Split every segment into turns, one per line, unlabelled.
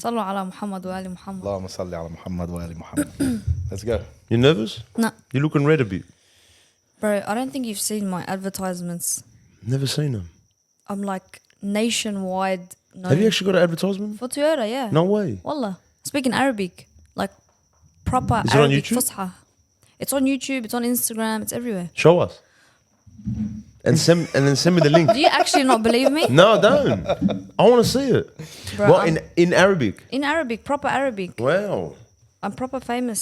صلوا على محمد وآل محمد.
اللهم صل على محمد وآل محمد. Let's go.
You nervous?
No.
You looking red a bit.
Bro, I don't think you've seen my advertisements.
Never seen them.
I'm like nationwide known.
Have you actually got an advertisement?
For Toyota, yeah.
No way.
Wallah. Speaking Arabic. Like proper
Is it on
Arabic
YouTube?
Fusha. It's on YouTube, it's on Instagram, it's everywhere.
Show us. And then send me the link.
Do you actually not believe me?
No, don't. I want to see it.
Bro,
What, in Arabic?
in Arabic, proper Arabic.
Wow.
I'm proper famous.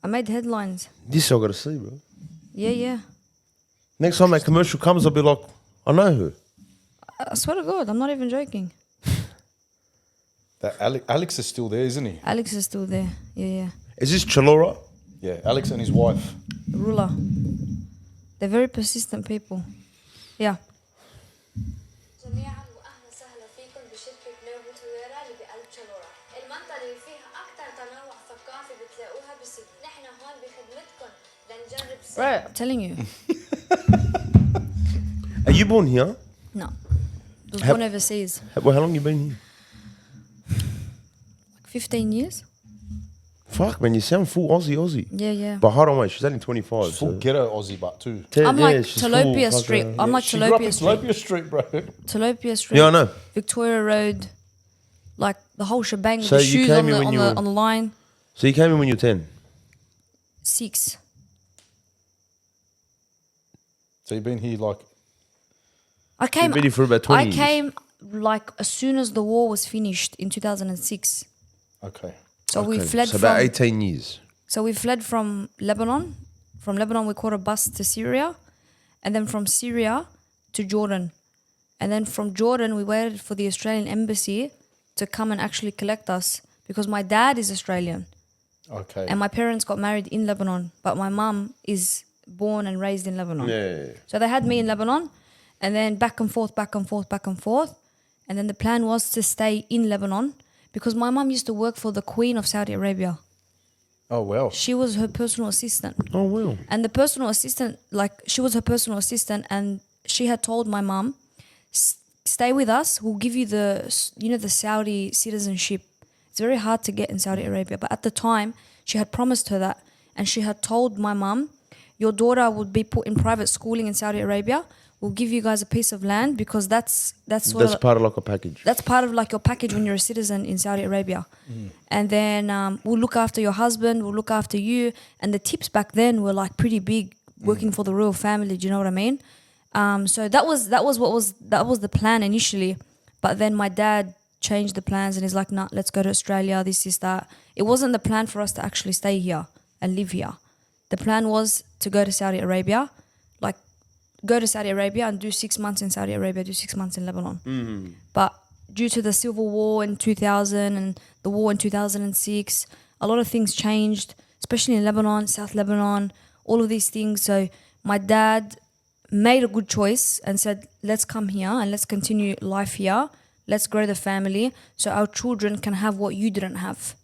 I made headlines.
This I got to see, bro.
Yeah.
Next time that commercial comes, I'll be like, I know her.
I swear to God, I'm not even joking.
That Alex is still there, isn't he?
Alex is still there. Yeah.
Is this Chalora?
Yeah, Alex and his wife.
Ruler. They're very persistent people. Yeah.
جميعا واهلا وسهلا فيكم بشركه نوفو تويرا اللي بقلب شلورة، المنطقه اللي فيها اكثر تنوع ثقافي بتلاقوها بسيدني. نحن هون بخدمتكم لنجرب
Bro, I'm telling you.
Are you born here?
No. I was born overseas.
Well, how long you been here?
Like 15 years?
Fuck, man, you sound full Aussie.
Yeah.
But hold on, wait, she's only 25.
Full
So.
ghetto Aussie, but too.
I'm like
she's
Tilapia
full
Street.
fucker.
I'm like
She grew up in
Tilapia Street.
Tilapia Street, bro.
Tilapia Street.
Yeah, I know.
Victoria Road. Like the whole shebang with
So
the
you
shoes
came
on
in when you were-
the line.
So you came in when you were 10?
6.
So you've been here like...
I came.
been here for about 20
I
years.
came like as soon as the war was finished in 2006.
Okay.
So we
Okay,
fled
so
from.
about 18 years.
So we fled from Lebanon. From Lebanon, we caught a bus to Syria, and then from Syria to Jordan, and then from Jordan we waited for the Australian embassy to come and actually collect us because my dad is Australian
Okay.
and my parents got married in Lebanon, but my mum is born and raised in Lebanon.
Yeah.
So they had me in Lebanon, and then back and forth, and then the plan was to stay in Lebanon because my mum used to work for the Queen of Saudi Arabia.
Oh, well.
She was her personal assistant.
Oh, well.
And the personal assistant, like she was her personal assistant, and she had told my mum, stay with us, we'll give you the Saudi citizenship. It's very hard to get in Saudi Arabia. But at the time, she had promised her that. And she had told my mum, your daughter would be put in private schooling in Saudi Arabia. We'll give you guys a piece of land because that's
Part of like a package.
that's part of like your package when you're a citizen in Saudi Arabia. And then we'll look after your husband, we'll look after you. And the tips back then were like pretty big, working for the royal family. Do you know what I mean? So that was the plan initially. But then my dad changed the plans and he's like, nah, let's go to Australia, this is that. It wasn't the plan for us to actually stay here and live here. The plan was to go to Saudi Arabia, like go to Saudi Arabia and do 6 months in Saudi Arabia, do 6 months in Lebanon. But due to the civil war in 2000 and the war in 2006, a lot of things changed, especially in Lebanon, South Lebanon, all of these things. So my dad made a good choice and said, let's come here and let's continue life here. Let's grow the family so our children can have what you didn't have.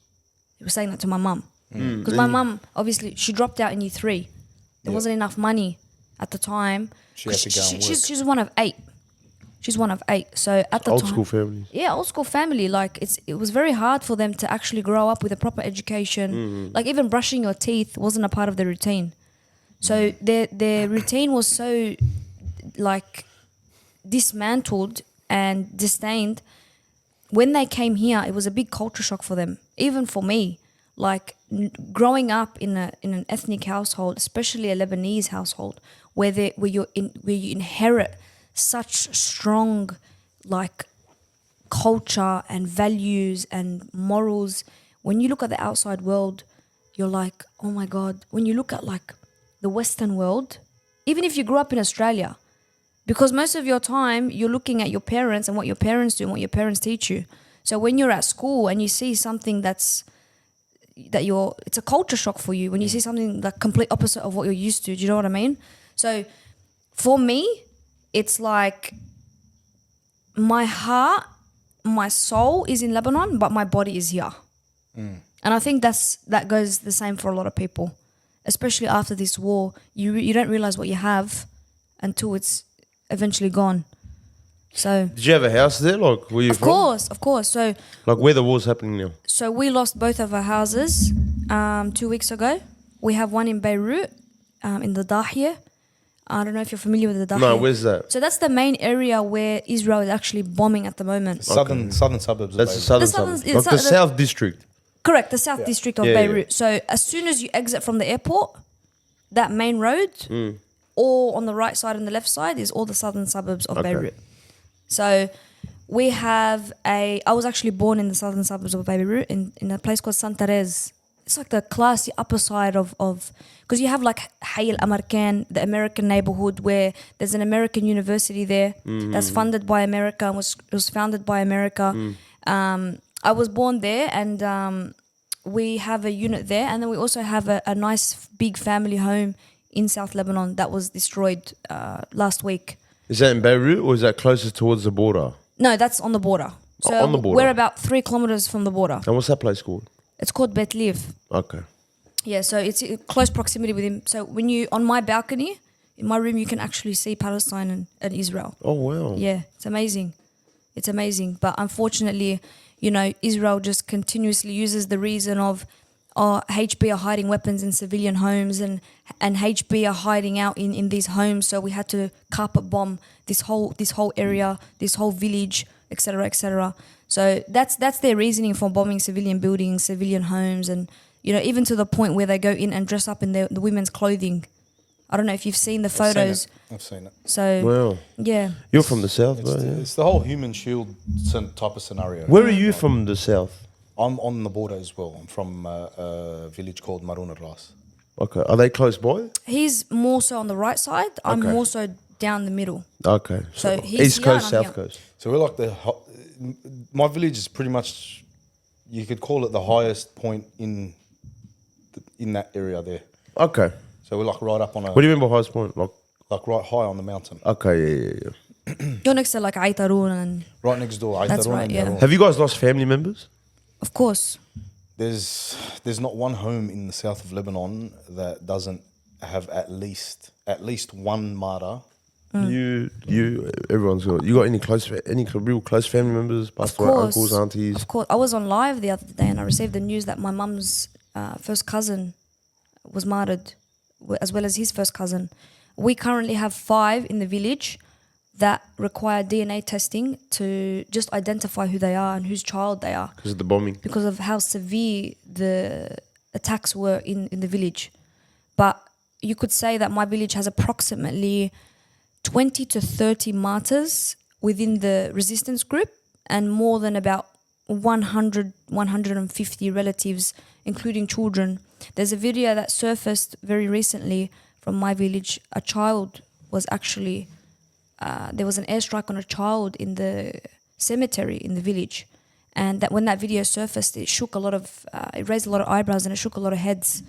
He was saying that to my mum. Because my mum, obviously, she dropped out in year 3. There wasn't enough money at the time.
She had to go and work.
She's one of 8. She's one of 8. So at the
Old
time,
school families.
yeah, old school family. Like it was very hard for them to actually grow up with a proper education. Like even brushing your teeth wasn't a part of their routine. So their routine was so like dismantled and disdained. When they came here, it was a big culture shock for them. Even for me, like growing up in an ethnic household, especially a Lebanese household, where you inherit such strong like culture and values and morals. When you look at the outside world, you're like, oh my God. When you look at like the Western world, even if you grew up in Australia, because most of your time you're looking at your parents and what your parents do and what your parents teach you. So when you're at school and you see something it's a culture shock for you when you see something like complete opposite of what you're used to. Do you know what I mean? So for me, it's like my heart, my soul is in Lebanon, but my body is here. And I think that goes the same for a lot of people, especially after this war. You don't realize what you have until it's eventually gone. So
Did you have a house there? Like, where you from?
of course. So
Like, where the war's happening now?
we lost both of our houses 2 weeks ago. We have one in Beirut, in the Dahia. I don't know if you're familiar with the Dahia.
No, where's that?
So that's the main area where Israel is actually bombing at the moment.
Southern suburbs.
That's the
of
southern
The southern-
suburbs.
it's
Like the
the-
South District.
Correct, the South District of
Yeah, yeah.
Beirut. So as soon as you exit from the airport, that main road, or on the right side and the left side is all the southern suburbs of
Okay.
Beirut. So we have I was actually born in the southern suburbs of Beirut in a place called Santarez. It's like the classy upper side of because you have like Hayy al-Amarkan, the American neighborhood where there's an American university there that's funded by America and was founded by America. I was born there, and we have a unit there, and then we also have a nice big family home in South Lebanon that was destroyed last week.
Is that in Beirut or is that closer towards the border?
No, that's on the border. So
on the border.
we're about 3 kilometers from the border.
And what's that place called?
It's called Bet Liv.
Okay.
Yeah, so it's in close proximity with him. So when you on my balcony in my room, you can actually see Palestine and Israel.
Oh, wow.
Yeah, it's amazing. It's amazing. But unfortunately, Israel just continuously uses the reason of HB are hiding weapons in civilian homes and HB are hiding out in these homes. So we had to carpet bomb this whole area, this whole village, etc., etc. So that's their reasoning for bombing civilian buildings, civilian homes, and even to the point where they go in and dress up in the women's clothing. I don't know if you've seen the photos.
I've seen it.
So
Wow.
yeah.
You're from the South,
It's,
right? Yeah.
it's the whole human shield type of scenario.
Where are you from the South?
I'm on the border as well. I'm from a village called Marun al-Ras.
Okay. Are they close by?
He's more so on the right side. I'm
Okay.
more so down the middle.
Okay.
So he's
East
here
Coast,
and I'm
South
here.
Coast.
So we're like my village is pretty much, you could call it the highest point in that area there.
Okay.
So we're like right up on
What do you mean by highest point?
like right high on the mountain.
Okay, yeah.
You're next to like Aitarun and
Right next door.
That's
Aitarun
right,
and
yeah.
Yarun.
Have you guys lost family members?
of course.
There's not one home in the south of Lebanon that doesn't have at least one martyr.
You, everyone's got. You got any real close family members? Passed away, uncles, aunties.
Of course. I was on live the other day and I received the news that my mum's first cousin was martyred, as well as his first cousin. We currently have 5 in the village that require DNA testing to just identify who they are and whose child they are
Because of the bombing.
because of how severe the attacks were in the village. But you could say that my village has approximately 20 to 30 martyrs within the resistance group and more than about 150 relatives, including children. There's a video that surfaced very recently from my village. A child was actually, there was an airstrike on a child in the cemetery in the village. And that when that video surfaced, it shook it raised a lot of eyebrows and it shook a lot of heads.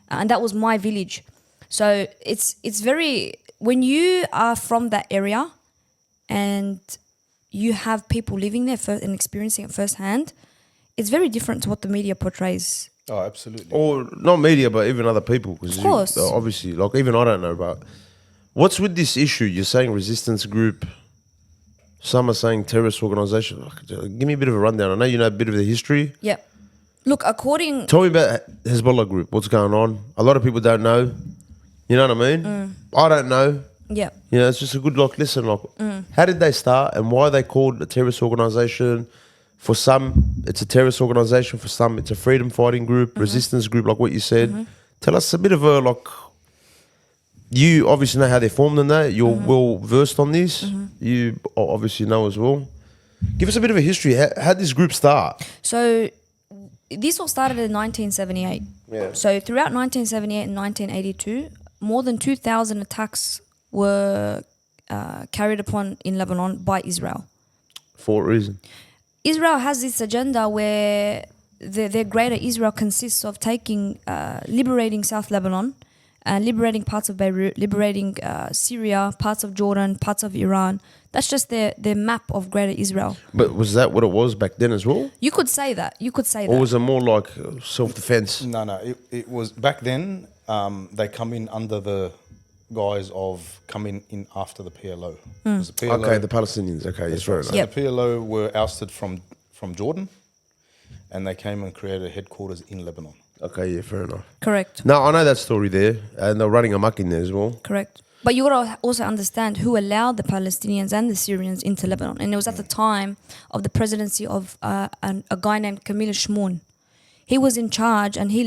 And that was my village. So it's very, when you are from that area and you have people living there and experiencing it firsthand, it's very different to what the media portrays.
Oh, absolutely.
Or not media, but even other people. Of
course.
Obviously, like even I don't know about. What's with this issue? You're saying resistance group. Some are saying terrorist organisation. Give me a bit of a rundown. I know you know a bit of the history.
Yeah. Look, according...
Tell me about Hezbollah group. What's going on? A lot of people don't know. You know what I mean? I don't know.
Yeah.
It's just a good listen. How did they start and why are they called a terrorist organisation? For some, it's a terrorist organisation. For some, it's a freedom fighting group, resistance group, like what you said. Tell us a bit of a you obviously know how they're formed and that. You're well versed on this. You obviously know as well. Give us a bit of a history. How did this group start?
So this all started in 1978.
Yeah.
So throughout 1978 and 1982, more than 2,000 attacks were carried upon in Lebanon by Israel.
For a reason.
Israel has this agenda where their greater Israel consists of liberating South Lebanon, liberating parts of Beirut, liberating Syria, parts of Jordan, parts of Iran. That's just their map of greater Israel.
But was that what it was back then as well?
You could say that.
Or was it more like self-defense?
No, it was back then. They come in under the guise of coming in after the PLO. 'Cause the PLO,
Okay, the Palestinians. Okay, yes, fair enough.
so
Yep.
the PLO were ousted from Jordan, and they came and created headquarters in Lebanon.
Okay, yeah, fair enough.
Correct.
No, I know that story there, and they're running amok in there as well.
Correct. But you gotta also understand who allowed the Palestinians and the Syrians into Lebanon, and it was at the time of the presidency of a guy named Camille Shmoun. He was in charge, and he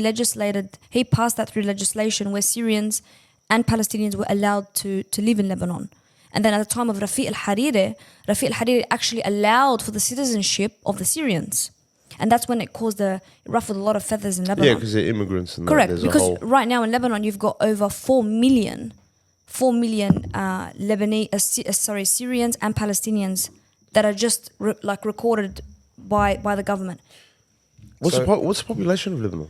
passed that through legislation where Syrians and Palestinians were allowed to live in Lebanon. And then at the time of Rafiq al-Hariri actually allowed for the citizenship of the Syrians. And that's when it ruffled a lot of feathers in Lebanon.
Yeah, because they're immigrants and
Correct,
there's
because
a whole...
right now in Lebanon you've got over 4 million Syrians and Palestinians that are just recorded by the government.
What's
So-
what's the population of Lebanon?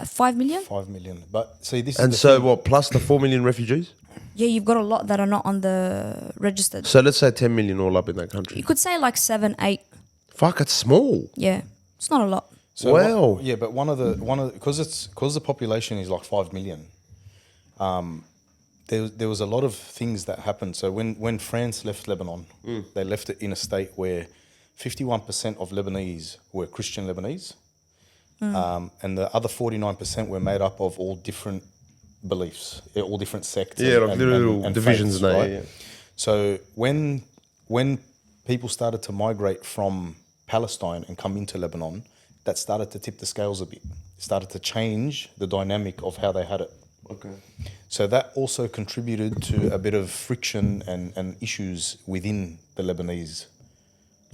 5 million?
5 million. But see, this
And
is the
so
thing.
what, plus the 4 million refugees?
Yeah, you've got a lot that are not on the registered.
So let's say 10 million all up in that
You
country.
could say like 7, 8.
Fuck, it's small.
Yeah, it's not a lot.
So
Wow.
yeah, but because the population is like 5 million. There was a lot of things that happened. So when France left Lebanon, they left it in a state where 51% of Lebanese were Christian Lebanese, and the other 49% were made up of all different beliefs, all different sects.
Yeah, like little divisions
faiths,
now,
right?
yeah.
So when people started to migrate from Palestine and come into Lebanon, that started to tip the scales a bit. It started to change the dynamic of how they had it.
Okay.
So that also contributed to a bit of friction and issues within the Lebanese.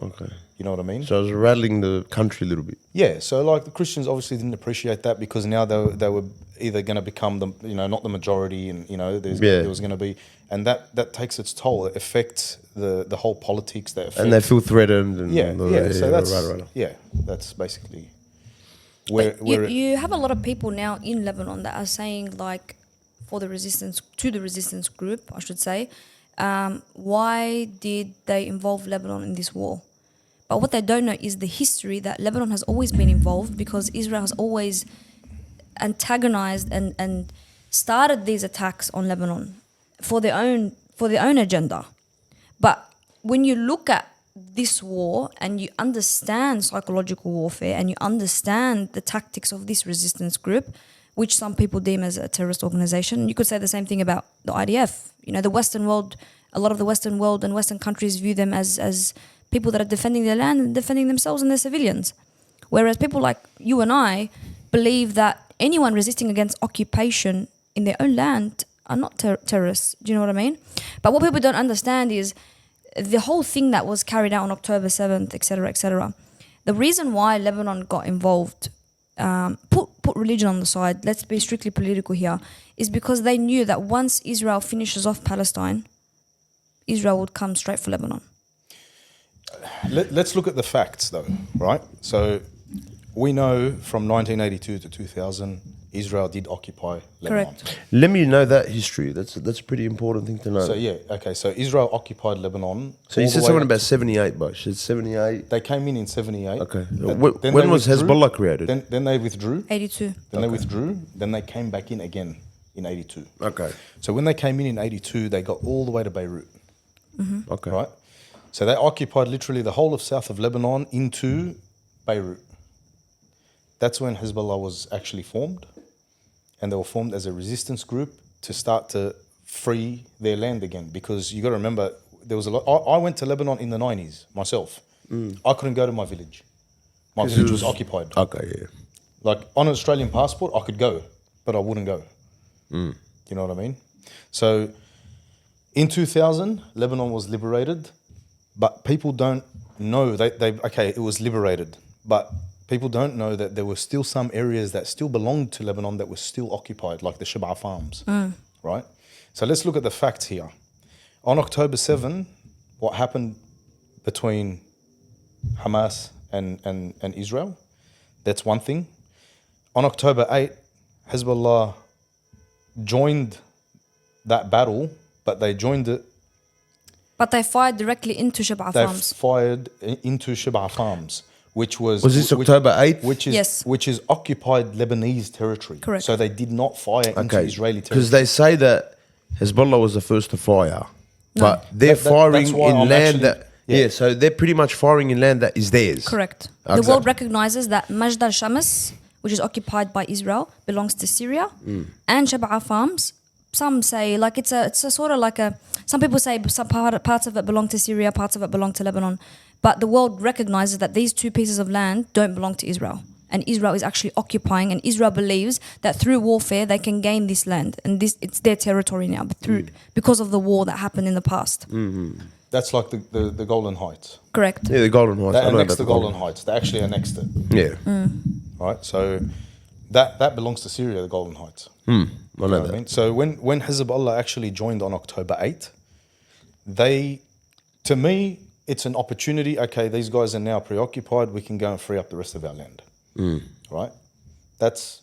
Okay.
You know what I mean?
So I was rattling the country a little bit.
Yeah. So like the Christians obviously didn't appreciate that because now they were either going to become not the majority, and there was going to be, and that takes its toll. It affects the whole politics.
And they feel threatened. And
So that's
right.
that's basically
But
where
you have a lot of people now in Lebanon that are saying like to the resistance group, I should say, why did they involve Lebanon in this war? But what they don't know is the history that Lebanon has always been involved because Israel has always antagonized and started these attacks on Lebanon for their own agenda. But when you look at this war and you understand psychological warfare and you understand the tactics of this resistance group, which some people deem as a terrorist organization, you could say the same thing about the IDF. The Western world, a lot of the Western world and Western countries view them as people that are defending their land and defending themselves and their civilians. Whereas people like you and I believe that anyone resisting against occupation in their own land are not terrorists. Do you know what I mean? But what people don't understand is the whole thing that was carried out on October 7th, etc., etc. The reason why Lebanon got involved, put religion on the side, let's be strictly political here, is because they knew that once Israel finishes off Palestine, Israel would come straight for Lebanon.
Let's look at the facts, though, right? So we know from 1982 to 2000, Israel did occupy Lebanon.
Correct.
Let me know that history. That's a pretty important thing to know.
So so Israel occupied Lebanon.
So you
all
said
the way
something
up-
about 78, but it's 78.
They came in 78.
Okay.
Then
When
they
was
withdrew.
Hezbollah created?
Then they withdrew.
82.
Then they withdrew. Then they came back in again in 82.
Okay.
So when they came in 82, they got all the way to Beirut,
Okay.
right? So they occupied literally the whole of south of Lebanon into Beirut. That's when Hezbollah was actually formed. And they were formed as a resistance group to start to free their land again. Because you got to remember, there was a lot. I went to Lebanon in the 90s myself. I couldn't go to my village. My village was occupied.
Okay, yeah.
Like on an Australian passport, I could go, but I wouldn't go. You know what I mean? So in 2000, Lebanon was liberated, but people don't know. It was liberated, but people don't know that there were still some areas that still belonged to Lebanon that were still occupied, like the Shib'a farms, right? So let's look at the facts here. On October 7, what happened between Hamas and Israel? That's one thing. On October 8, Hezbollah joined that battle, but they joined it.
But they fired directly into Shib'a
They
farms.
fired into Shib'a farms, which was
this October 8th?
which is occupied Lebanese territory.
Correct.
So they did not fire into
Okay.
Israeli
Because
territory.
they say that Hezbollah was the first to fire,
No.
but they're firing
that's why
in
I'm
land
actually-
that so they're pretty much firing in land that is theirs.
Correct.
Exactly.
The world recognizes that Majd al-Shams, which is occupied by Israel, belongs to Syria, and Shab'a farms. Some say like it's a sort of like a. Some people say some parts of it belong to Syria, parts of it belong to Lebanon, but the world recognizes that these two pieces of land don't belong to Israel, and Israel is actually occupying, and Israel believes that through warfare they can gain this land, and it's their territory now, but because of the war that happened in the past.
That's like the Golan Heights.
Correct.
Yeah, the Golden Heights.
They
I know
annexed
about
the Golan Heights. They actually annexed it.
Yeah.
Right? So that belongs to Syria, the Golan Heights.
I know
You know what I
that.
mean? So when Hezbollah actually joined on October 8th, to me, it's an opportunity. Okay, these guys are now preoccupied. We can go and free up the rest of our land. Right? That's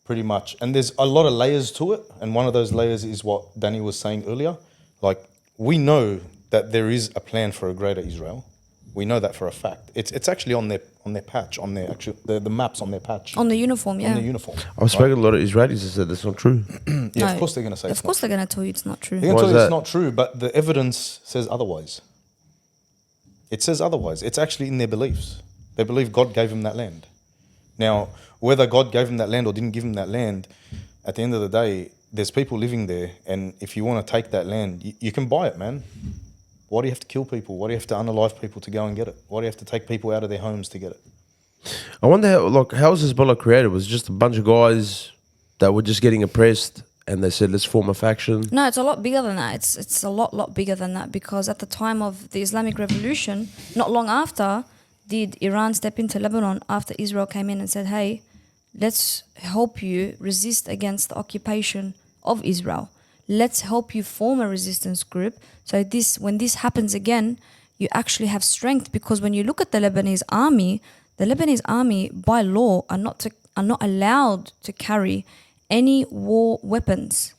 pretty much. And there's a lot of layers to it. And one of those layers is what Danny was saying earlier. Like, we know that there is a plan for a greater Israel. We know that for a fact. It's actually on their patch, on their actual the maps on their patch.
On the uniform, yeah.
On the uniform.
I've spoken to a lot of Israelis that said that's not true.
Yeah,
No,
of course they're going to say
Of
it's
course
not
they're going to tell you it's not true.
They're going
Why
to
is
tell you it's
that?
not true, but the evidence says otherwise. It says otherwise. It's actually in their beliefs. They believe God gave them that land. Now, whether God gave them that land or didn't give them that land, at the end of the day, there's people living there, and if you want to take that land, you can buy it, man. Why do you have to kill people? Why do you have to unalive people to go and get it? Why do you have to take people out of their homes to get it?
I wonder how was Hezbollah created? Was it just a bunch of guys that were just getting oppressed and they said let's form a faction?
No, it's a lot bigger than that. It's a lot bigger than that, because at the time of the Islamic Revolution, not long after, did Iran step into Lebanon after Israel came in and said, hey, let's help you resist against the occupation of Israel. Let's help you form a resistance group. So when this happens again, you actually have strength, because when you look at the Lebanese army by law are not allowed to carry any war weapons.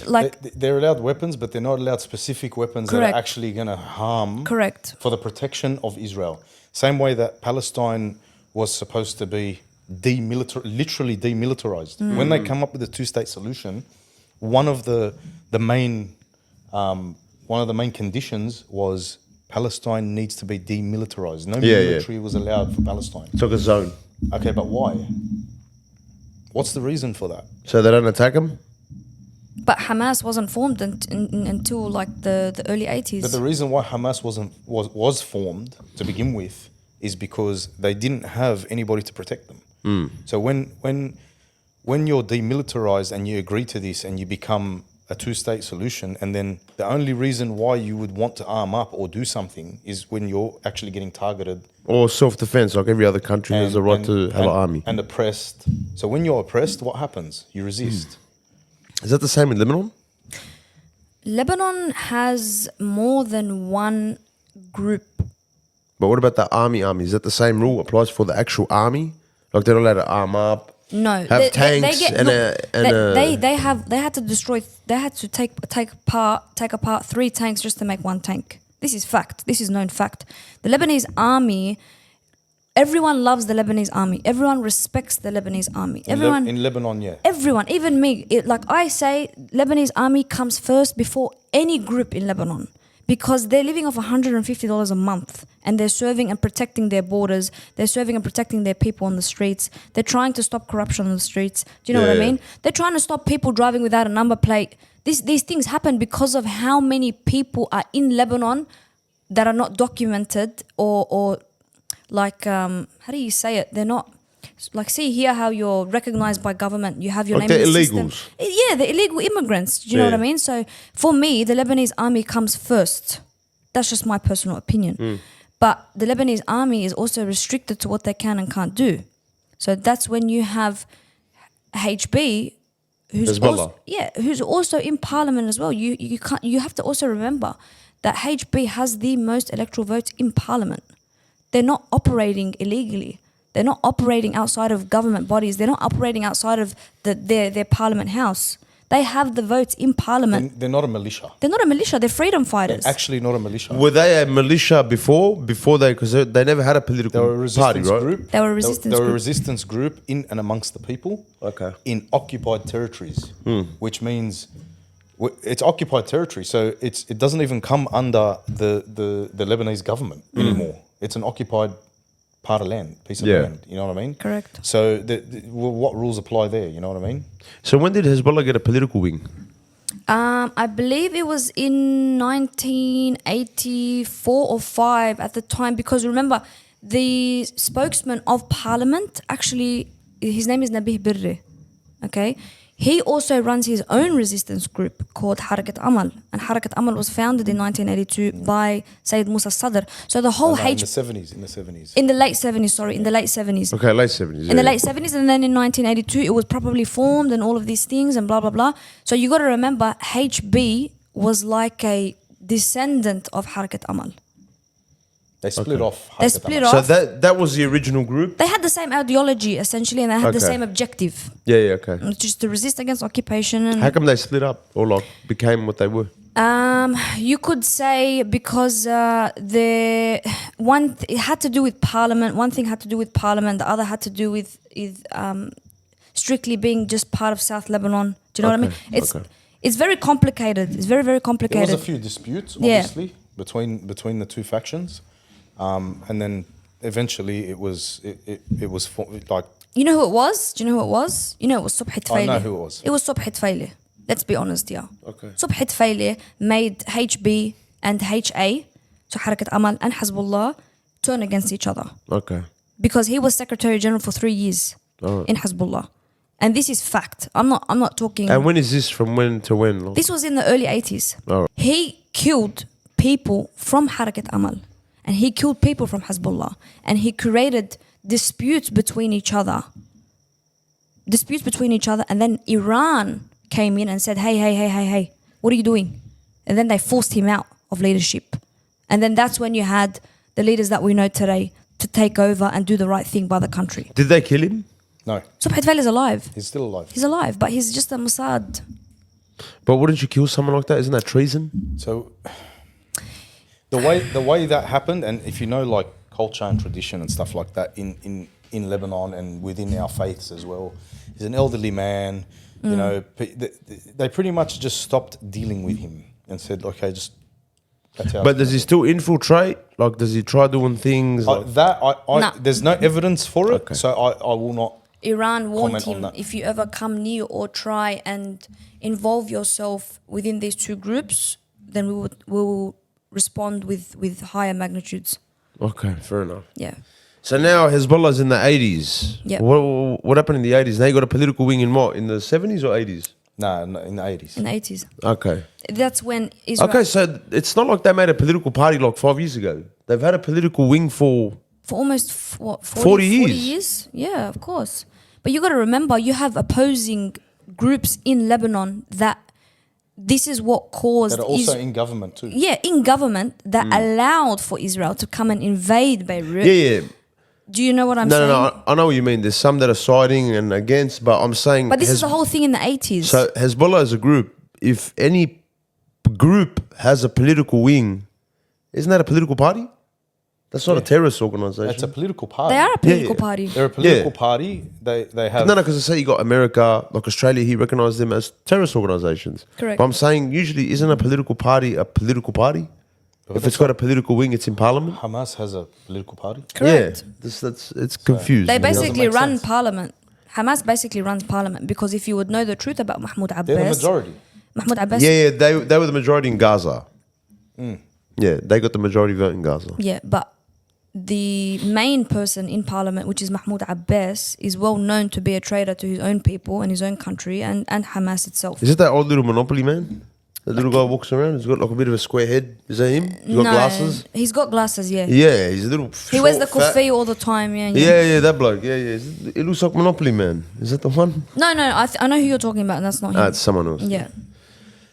Like
They're allowed weapons, but they're not allowed specific weapons that
Correct.
are actually going to harm
correct.
for the protection of Israel. Same way that Palestine was supposed to be literally demilitarized. When they come up with a two-state solution, one of the main conditions was Palestine needs to be demilitarized. No military was allowed for Palestine.
Took a zone.
Okay, but why? What's the reason for that?
So they don't attack them?
But Hamas wasn't formed until like the early 80s.
But the reason why Hamas was formed to begin with is because they didn't have anybody to protect them. So when you're demilitarized and you agree to this and you become a two-state solution, and then the only reason why you would want to arm up or do something is when you're actually getting targeted
Or self-defense, like every other country has the right to have an army.
and oppressed. So when you're oppressed, what happens? You resist.
Is that the same in Lebanon?
Lebanon has more than one group.
But what about the army? Is that the same rule applies for the actual army? Like they're not allowed to arm up,
No,
have tanks
they had to destroy. They had to take apart 3 tanks just to make 1 tank. This is fact. This is known fact. The Lebanese army. Everyone loves the Lebanese army. Everyone respects the Lebanese army.
In Lebanon, yeah.
Everyone, even me. Like I say, Lebanese army comes first before any group in Lebanon, because they're living off $150 a month, and they're serving and protecting their borders. They're serving and protecting their people on the streets. They're trying to stop corruption on the streets. Do you know what I mean? They're trying to stop people driving without a number plate. These things happen because of how many people are in Lebanon that are not documented or like, how do you say it? They're not, like, see here how you're recognized by government. You have your
Like
name in the
they're
system.
illegals.
Yeah, they're illegal immigrants. Do you know what I mean? So for me, the Lebanese army comes first. That's just my personal opinion. But the Lebanese army is also restricted to what they can and can't do. So that's when you have HB, who's also in parliament as well. You have to also remember that HB has the most electoral votes in parliament. They're not operating illegally. They're not operating outside of government bodies. They're not operating outside of their parliament house. They have the votes in parliament.
They're not a militia.
They're not a militia. They're freedom fighters.
They're actually not a militia.
Were they a militia before they? Because they never had a political
They were a
party,
resistance
right?
group.
They were a resistance
They were a
group.
resistance group in and amongst the people.
Okay.
In occupied territories, which means it's occupied territory, so it doesn't even come under the Lebanese government anymore. It's an occupied part of land, piece of land. You know what I mean?
Correct.
So what rules apply there? You know what I mean?
So when did Hezbollah get a political wing?
I believe it was in 1984 or 5 at the time, because remember, the spokesman of parliament, actually, his name is Nabih Birri, okay? He also runs his own resistance group called Harakat Amal. And Harakat Amal was founded in 1982 by Sayyid Musa Sadr. So the whole
In the 70s.
In the late 70s, sorry, in the late 70s.
Okay, late 70s.
In the late 70s, and then in 1982 it was properly formed and all of these things and blah blah blah. So you got to remember, HB was like a descendant of Harakat Amal.
They split off.
They
Harakat
split
Amal.
off.
So that was the original group?
They had the same ideology essentially, and they had the
Okay.
same objective,
Yeah, okay.
just to resist against occupation. And
How come they split up or like became what they were?
you could say because it had to do with parliament. One thing had to do with parliament. The other had to do with strictly being just part of South Lebanon. Do you know what I mean? It's very complicated. It's very very
There
complicated.
was a few disputes,
Yeah.
obviously, between the two factions, and then eventually it was like
You know who it was? Do you know who it was? You know it was Subhi Tfaili.
I know who it was.
It was Subhi Tfaili. Let's be honest, yeah.
Okay.
Subhi Tfaili made HB and HA, so Harakat Amal and Hezbollah, turn against each other
Okay.
because he was Secretary General for 3 years in Hezbollah, and this is fact. I'm not talking.
And when is this from when to when? Like?
This was in the early 80s.
Alright.
He killed people from Harakat Amal, and he killed people from Hezbollah, and he created disputes between each other. And then Iran came in and said, hey, what are you doing? And then they forced him out of leadership. And then that's when you had the leaders that we know today to take over and do the right thing by the country.
Did they kill him?
no,
Subhi Tfaili is alive.
he's still alive.
He's alive, but he's just a Mossad.
But wouldn't you kill someone like that? Isn't that treason?
So the way that happened, and if you know like culture and tradition and stuff like that in Lebanon and within our faiths as well, he's an elderly man. You know, they pretty much just stopped dealing with him and said, okay, just that's how.
But does he still infiltrate? Like, does he try doing things? Like,
No.
There's no evidence for it,
Okay.
so I will not.
Iran warned
Comment on
him,
that.
if you ever come near or try and involve yourself within these two groups, then we will respond with higher magnitudes.
okay, fair enough.
Yeah.
So now Hezbollah's in the 80s.
Yep.
What happened in the 80s? They got a political wing in what? In the 70s or 80s?
Nah, in the 80s.
In the 80s.
Okay.
That's when Israel...
Okay, so it's not like they made a political party like 5 years ago. They've had a political wing for...
For almost, 40
years.
years? Yeah, of course. But you got to remember, you have opposing groups in Lebanon that this is what caused...
That are also in government too.
Yeah, in government that allowed for Israel to come and invade Beirut.
Yeah.
Do you know what I'm
No,
saying?
I know what you mean. There's some that are siding and against, but I'm saying...
But this is the whole thing in the 80s.
So Hezbollah as a group, if any group has a political wing, isn't that a political party? That's not a terrorist organisation.
It's a political party.
They are a political
yeah.
party.
They're a political party. They have.
No, because I say you got America, like Australia, he recognised them as terrorist organisations.
Correct.
But I'm saying usually isn't a political party a political party? If it's got a political wing, it's in parliament.
Hamas has a political party.
Correct.
Yeah, it's confused.
They
man.
basically
make
run
sense.
parliament. Hamas basically runs parliament because if you would know the truth about Mahmoud Abbas...
They're the majority.
Mahmoud Abbas...
Yeah, they were the majority in Gaza. Yeah, they got the majority vote in Gaza.
Yeah, but the main person in parliament, which is Mahmoud Abbas, is well known to be a traitor to his own people and his own country and Hamas itself.
Is it that old little Monopoly man? That little guy walks around. He's got like a bit of a square head. Is that him? He's got glasses.
He's got glasses, yeah.
Yeah, he's a little.
He wears the
short, fat-
kufi all the time, yeah.
Yeah, that bloke. Yeah. It looks like Monopoly man. Is that the one?
No, I know who you're talking about, and that's not him.
Ah, it's someone else.
Yeah,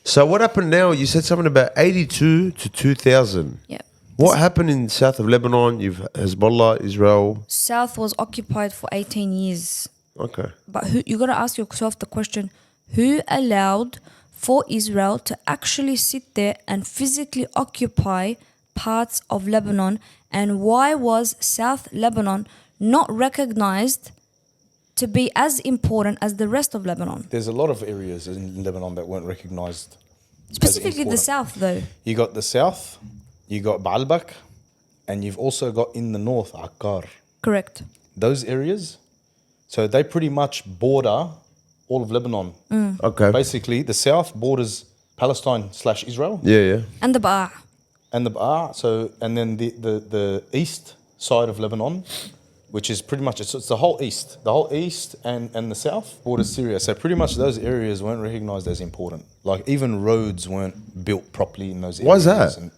So what happened now? You said something about 82 to 2000.
yeah.
What happened in south of Lebanon? You've Hezbollah, Israel.
South was occupied for 18 years.
Okay.
But you got to ask yourself the question, who allowed for Israel to actually sit there and physically occupy parts of Lebanon, and why was South Lebanon not recognized to be as important as the rest of Lebanon?
There's a lot of areas in Lebanon that weren't recognized
Specifically the
important.
south, though.
You got the south, you got Baalbek, and you've also got in the north Akkar.
Correct.
Those areas, so they pretty much border all of Lebanon.
Okay.
Basically, the south borders Palestine/Israel,
Yeah.
And the Ba'a.
and the Ba'a. So, and then the east side of Lebanon, which is pretty much it's the whole east, and the south borders Syria. So pretty much those areas weren't recognized as important. Like even roads weren't built properly in those areas.
Why is that?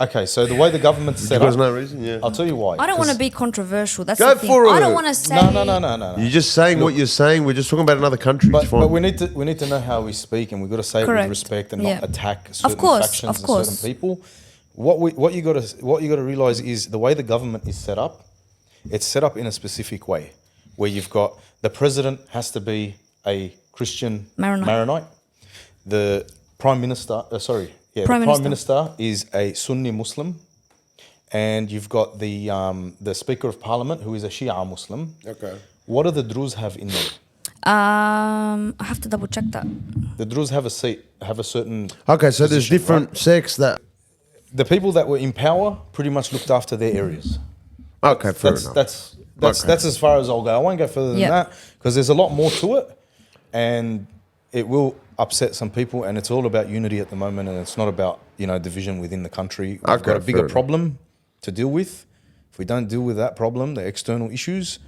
Okay, so the way the government's set
Because
up,
no reason, yeah.
I'll tell you why.
I don't want to
'cause-
be controversial. That's
Go
the thing.
for
I
it.
don't want to say.
No.
You're just saying what you're saying. We're just talking about another country. It's
But
fine.
we need to know how we speak, and we've got to say it
Correct.
with respect and
Yeah.
not attack certain
course,
factions
of
and
course.
certain people. What you got to realize is the way the government is set up. It's set up in a specific way, where you've got the president has to be a Christian
Maronite.
The prime minister,
Prime
Prime
Minister.
Minister is a Sunni Muslim, and you've got the Speaker of Parliament who is a Shia Muslim.
Okay.
What do the Druze have in them?
I have to double check that.
The Druze have a seat, have a certain.
Okay, so there's
position,
different
right?
sects that.
The people that were in power pretty much looked after their areas.
Okay, fair enough.
That's as far as I'll go. I won't go further than
Yeah.
that because there's a lot more to it, and it will upset some people. And it's all about unity at the moment, and it's not about division within the country. We've
Okay,
got a bigger
fair enough.
problem to deal with. If we don't deal with that problem, the external issues,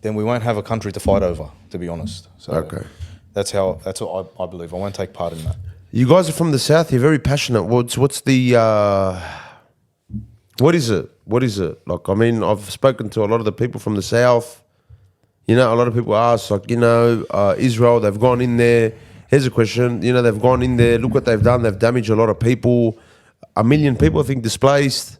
then we won't have a country to fight over. To be honest, so
Okay.
that's what I believe. I won't take part in that.
You guys are from the south. You're very passionate. What's the? What is it? What is it? Like, I mean, I've spoken to a lot of the people from the south. A lot of people ask, like, Israel. They've gone in there. Here's a question. They've gone in there. Look what they've done. They've damaged a lot of people. 1 million people, I think, displaced.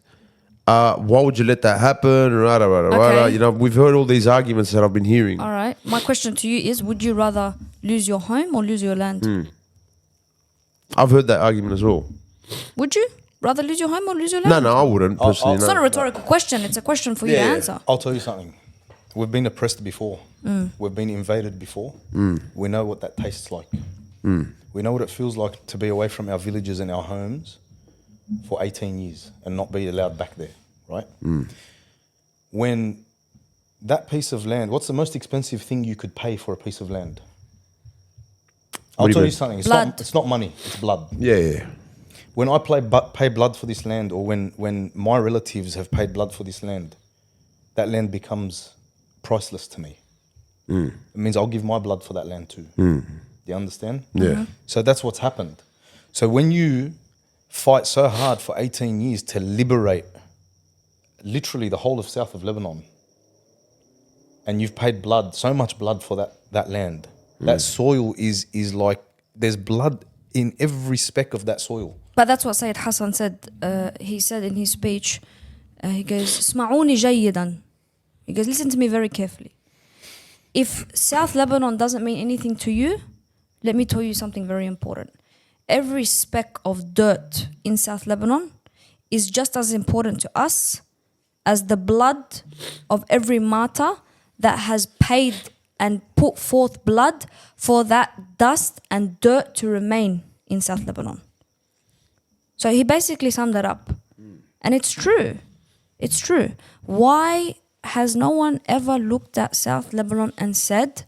Why would you let that happen? Rada, rada, rada.
Okay.
We've heard all these arguments that I've been hearing.
All right. My question to you is: would you rather lose your home or lose your land?
I've heard that argument as well.
Would you rather lose your home or lose your land?
No, I wouldn't personally.
It's not a
No.
rhetorical question. It's a question for you to answer.
I'll tell you something. We've been oppressed before. We've been invaded before. We know what that tastes like. We know what it feels like to be away from our villages and our homes for 18 years and not be allowed back there, right? When that piece of land, what's the most expensive thing you could pay for a piece of land? I'll
do you
tell you
mean?
something.
Blood.
It's not money. It's blood.
Yeah.
When I pay blood for this land, or when my relatives have paid blood for this land, that land becomes priceless to me. It means I'll give my blood for that land too. Do you understand?
Yeah.
So that's what's happened. So when you fight so hard for 18 years to liberate literally the whole of South of Lebanon, and you've paid blood, so much blood for that land, that soil is like, there's blood in every speck of that soil.
But that's what Sayyid Hassan said. He said in his speech, he goes, "اسمعوني جيدا." He goes, listen to me very carefully. If South Lebanon doesn't mean anything to you, let me tell you something very important. Every speck of dirt in South Lebanon is just as important to us as the blood of every martyr that has paid and put forth blood for that dust and dirt to remain in South Lebanon. So he basically summed it up. And it's true. It's true. Why has no one ever looked at South Lebanon and said,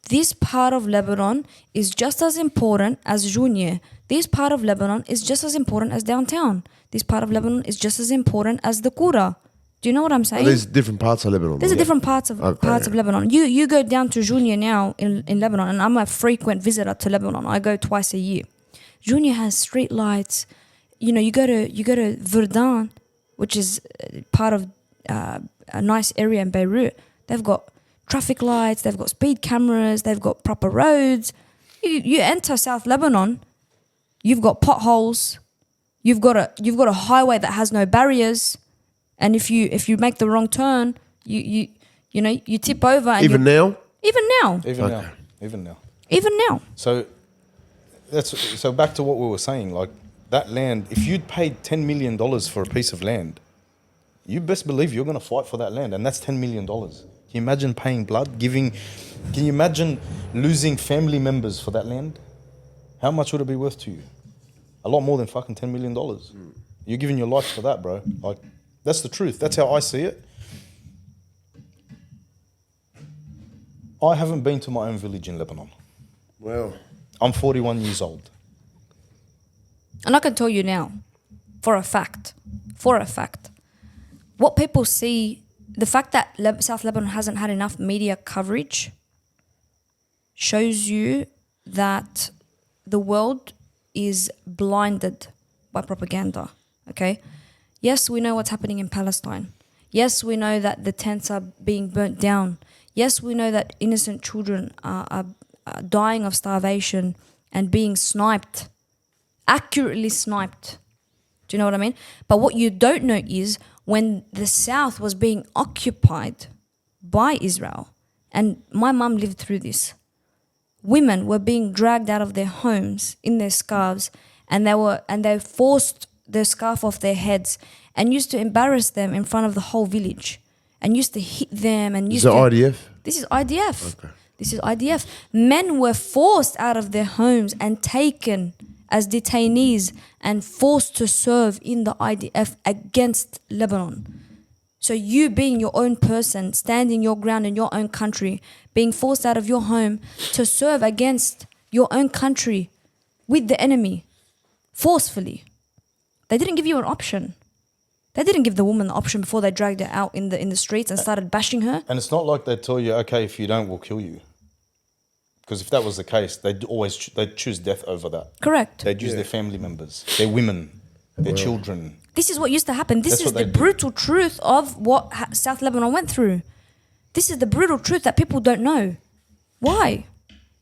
this part of Lebanon is just as important as Jounieh. This part of Lebanon is just as important as downtown. This part of Lebanon is just as important as the Qura. Do you know what I'm saying?
There's different parts of Lebanon.
There's
though.
different parts of Lebanon. You go down to Jounieh now in Lebanon, and I'm a frequent visitor to Lebanon. I go twice a year. Jounieh has street lights. You go to Verdun, which is part of a nice area in Beirut. They've got traffic lights. They've got speed cameras. They've got proper roads. You enter South Lebanon, you've got potholes. You've got a highway that has no barriers. And if you make the wrong turn, you tip over. And
Even now?
Even now.
Even now. So back to what we were saying. Like that land, if you'd paid $10 million for a piece of land, you best believe you're going to fight for that land, and that's $10 million. Can you imagine paying blood, Can you imagine losing family members for that land? How much would it be worth to you? A lot more than fucking $10 million. You're giving your life for that, bro. Like, that's the truth. That's how I see it. I haven't been to my own village in Lebanon.
Well,
I'm 41 years old.
And I can tell you now, for a fact, what people see, the fact that South Lebanon hasn't had enough media coverage shows you that the world is blinded by propaganda, okay? Yes, we know what's happening in Palestine. Yes, we know that the tents are being burnt down. Yes, we know that innocent children are dying of starvation and being sniped, accurately sniped. Do you know what I mean? But what you don't know is when the South was being occupied by Israel, and my mum lived through this, women were being dragged out of their homes in their scarves, and they forced their scarf off their heads and used to embarrass them in front of the whole village and used to hit them and used
is it
to...
IDF?
This is IDF.
Okay.
This is IDF. Men were forced out of their homes and taken as detainees and forced to serve in the IDF against Lebanon. So you being your own person, standing your ground in your own country, being forced out of your home to serve against your own country with the enemy, forcefully. They didn't give you an option. They didn't give the woman the option before they dragged her out in the streets and started bashing her.
And it's not like they tell you, okay, if you don't, we'll kill you. Because if that was the case, they'd choose death over that.
Correct.
They'd use their family members, their women, their children.
This is what used to happen. This
That's
is
what
the
they do.
brutal truth of what South Lebanon went through. This is the brutal truth that people don't know. Why?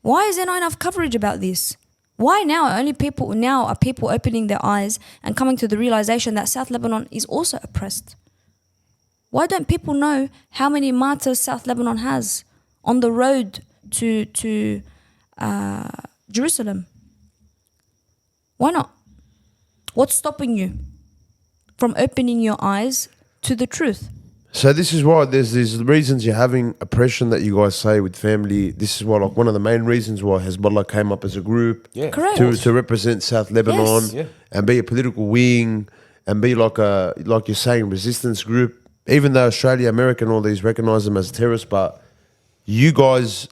Why is there not enough coverage about this? Why now are people opening their eyes and coming to the realization that South Lebanon is also oppressed? Why don't people know how many martyrs South Lebanon has on the road to Jerusalem? Why not? What's stopping you from opening your eyes to the truth?
So this is why there's these reasons you're having oppression that you guys say with family. This is why, like, one of the main reasons why Hezbollah came up as a group
Correct.
to represent South Lebanon
Yes.
Yeah.
and be a political wing and be like you're saying, resistance group. Even though Australia, America, and all these recognise them as terrorists, but you guys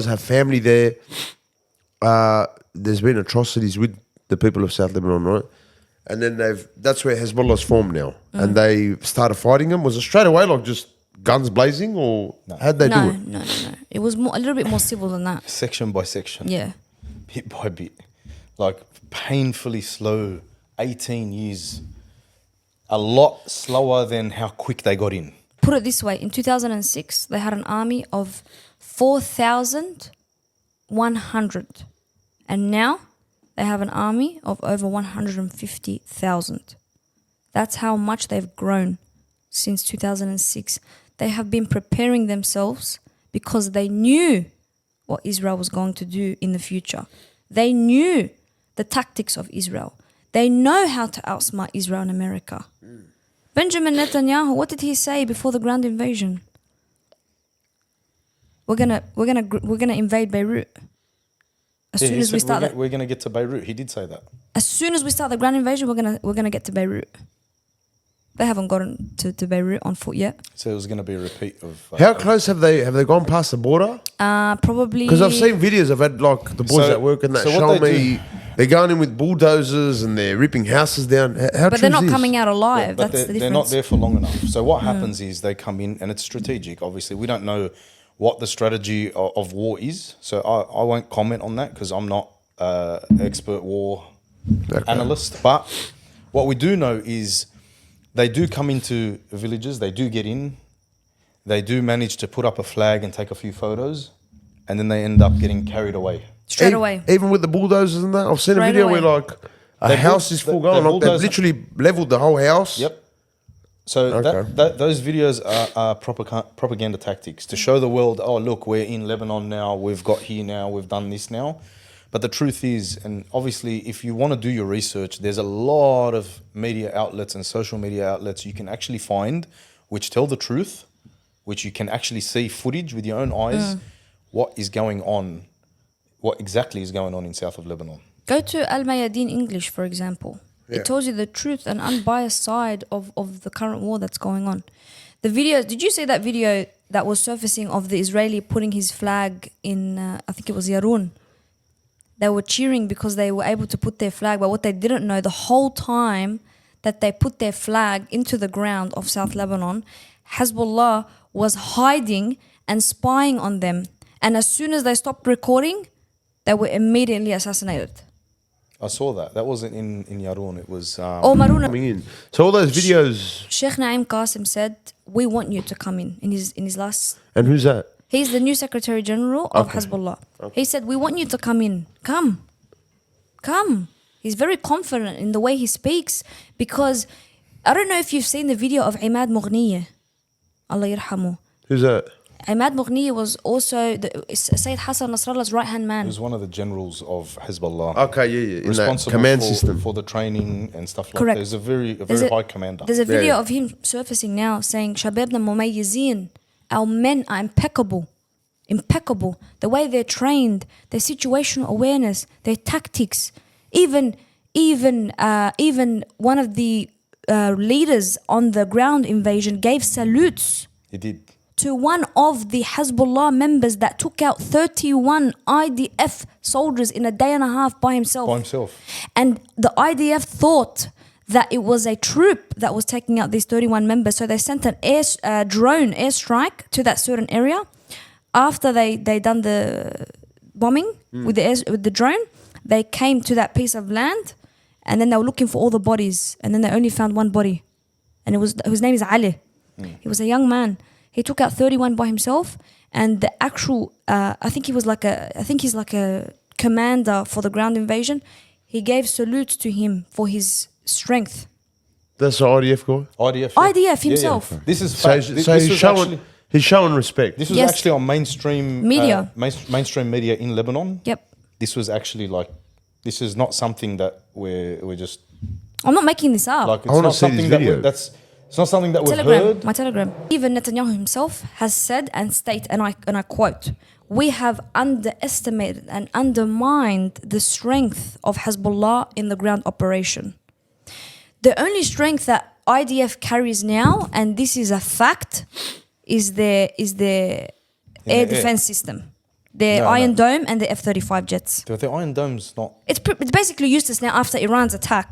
have family there. There's been atrocities with the people of South Lebanon, right? And then that's where Hezbollah's formed now. And they started fighting them. Was it straight away, like, just guns blazing, or how'd they do it?
No. It was a little bit more civil than that.
Section by section.
Yeah.
Bit by bit. Like, painfully slow. 18 years. A lot slower than how quick they got in.
Put it this way, in 2006, they had an army of 4,100. And now they have an army of over 150,000. That's how much they've grown since 2006. They have been preparing themselves because they knew what Israel was going to do in the future. They knew the tactics of Israel. They know how to outsmart Israel and America. Benjamin Netanyahu, what did he say before the ground invasion? We're gonna invade Beirut. As soon as we start
we're gonna get to Beirut. He did say that.
As soon as we start the ground invasion, we're gonna get to Beirut. They haven't gotten to Beirut on foot yet.
So it was gonna be a repeat of.
How close have they gone past the border?
Probably
Because I've seen videos. I've had, like, the boys
So-
at work and that
so
show
what they
me they're going in with bulldozers and they're ripping houses down. How
but they're
true
not
is this?
coming out alive.
But
That's the
they're not
difference.
there for long enough. So what happens is they come in, and it's strategic. Obviously, we don't know what the strategy of war is. So I won't comment on that because I'm not an expert war analyst. But what we do know is they do come into villages. They do get in. They do manage to put up a flag and take a few photos, and then they end up getting carried away.
Straight away.
Even with the bulldozers and that. I've seen
Straight
a video
away.
where, like, a
They
house
bull-
is full
they-
going.
they
Like, they've
bulldoze-
literally leveled the whole house.
Yep. So
Okay.
those videos are propaganda tactics to show the world, oh, look, we're in Lebanon now, we've got here now, we've done this now. But the truth is, and obviously if you want to do your research, there's a lot of media outlets and social media outlets you can actually find which tell the truth, which you can actually see footage with your own eyes, what is going on, what exactly is going on in South of Lebanon.
Go to Al Mayadeen English, for example.
Yeah.
It tells you the truth and unbiased side of the current war that's going on. The video, did you see that video that was surfacing of the Israeli putting his flag in, I think it was Yarun? They were cheering because they were able to put their flag, but what they didn't know, the whole time that they put their flag into the ground of South Lebanon, Hezbollah was hiding and spying on them. And as soon as they stopped recording, they were immediately assassinated.
I saw that. That wasn't in Yarun. It was.
Oh, Maruna.
Coming in. So all those videos.
Sheikh Naim Qasim said, "We want you to come in his last."
And who's that?
He's the new Secretary General of Hezbollah. He said, "We want you to come in. Come." He's very confident in the way he speaks because I don't know if you've seen the video of Imad Mughniye. Allah yarhamu.
Who's that?
Imad Mughniye was also Sayyid Hassan Nasrallah's right-hand
He
man.
was one of the generals of Hezbollah.
Okay, yeah. In that
Responsible
command
for,
system.
for the training and stuff like
Correct.
that. He's a very
There's
high commander.
There's a video
Yeah.
of him surfacing now saying, "Shababna mumayyizin." Our men are impeccable. The way they're trained, their situational awareness, their tactics. Even one of the leaders on the ground invasion gave salutes
He did.
to one of the Hezbollah members that took out 31 IDF soldiers in a day and a half by himself.
By himself.
And the IDF thought that it was a troop that was taking out these 31 members. So they sent an drone airstrike to that certain area. After they done the bombing with the drone, they came to that piece of land and then they were looking for all the bodies. And then they only found one body. And his name is Ali. He was a young man. He took out 31 by himself. And the actual, I think he's like a commander for the ground invasion. He gave salutes to him for his strength.
That's the IDF guy?
IDF.
IDF himself.
This is
So,
fact.
so
This
he's
was
showing
actually-
he's showing respect.
This was
Yes.
actually on mainstream
Media.
mainstream media in Lebanon.
Yep.
This was actually like, this is not something that we're just
I'm not making this up.
like. It's
I wanna
not
see this
something that
video.
it's not something that we've
Telegram,
heard.
my Telegram. Even Netanyahu himself has said and state, and I quote, "We have underestimated and undermined the strength of Hezbollah in the ground operation. The only strength that IDF carries now, and this is a fact, is their air
the air.
defense system, their
No,
Iron
no.
Dome and the F-35 jets.
The Iron Dome's not.
It's basically useless now after Iran's attack.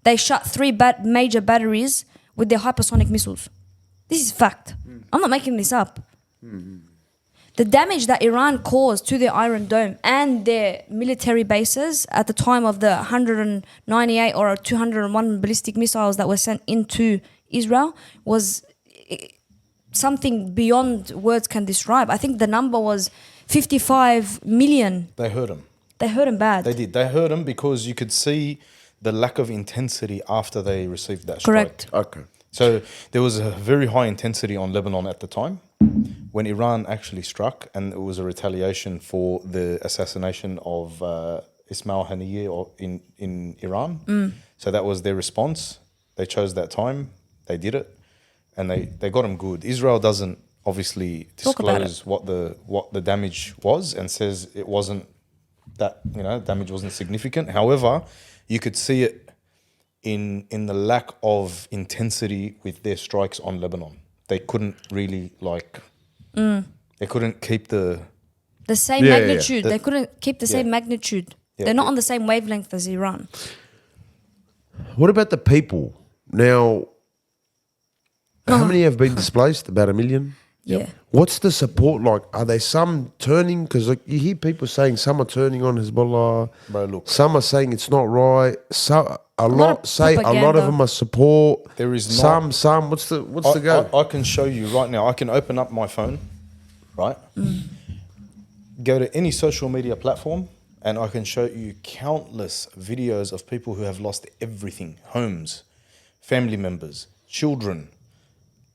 They shot 3 major batteries with their hypersonic missiles. This is fact. I'm not making this up. The damage that Iran caused to their Iron Dome and their military bases at the time of the 198 or 201 ballistic missiles that were sent into Israel was something beyond words can describe. I think the number was 55 million.
They hurt him.
They hurt him bad.
They did. They hurt him because you could see the lack of intensity after they received that strike.
Correct.
Okay.
So there was a very high intensity on Lebanon at the time when Iran actually struck, and it was a retaliation for the assassination of Ismail Haniyeh in Iran. So that was their response. They chose that time. They did it, and they got him good. Israel doesn't obviously
Talk about
disclose what the damage was and says it wasn't that, damage wasn't significant. However, you could see it in the lack of intensity with their strikes on Lebanon. They couldn't really they couldn't keep the
same
Yeah, yeah, yeah.
magnitude. They couldn't keep the same
Yeah.
magnitude.
Yeah.
They're not on the same wavelength as Iran.
What about the people? Now, how many have been displaced? About 1 million?
Yeah.
What's the support like? Are they some turning? Because you hear people saying some are turning on Hezbollah.
Bro, look.
Some are saying it's not right. So a
lot
lot
of
say a lot of
propaganda.
them are support.
There is not-
some. What's the go?
I can show you right now. I can open up my phone, right? Go to any social media platform, and I can show you countless videos of people who have lost everything: homes, family members, children,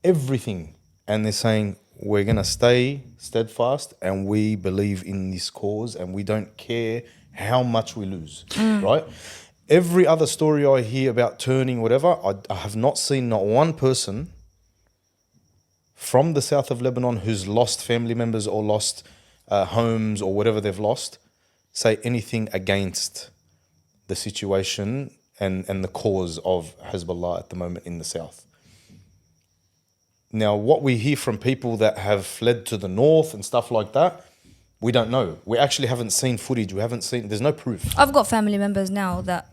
everything. And they're saying, we're going to stay steadfast and we believe in this cause and we don't care how much we lose, right? Every other story I hear about turning, whatever, I have not seen not one person from the south of Lebanon who's lost family members or lost homes or whatever they've lost say anything against the situation and the cause of Hezbollah at the moment in the south. Now, what we hear from people that have fled to the north and stuff like that, we don't know. We actually haven't seen footage. We haven't seen. There's no proof.
I've got family members now that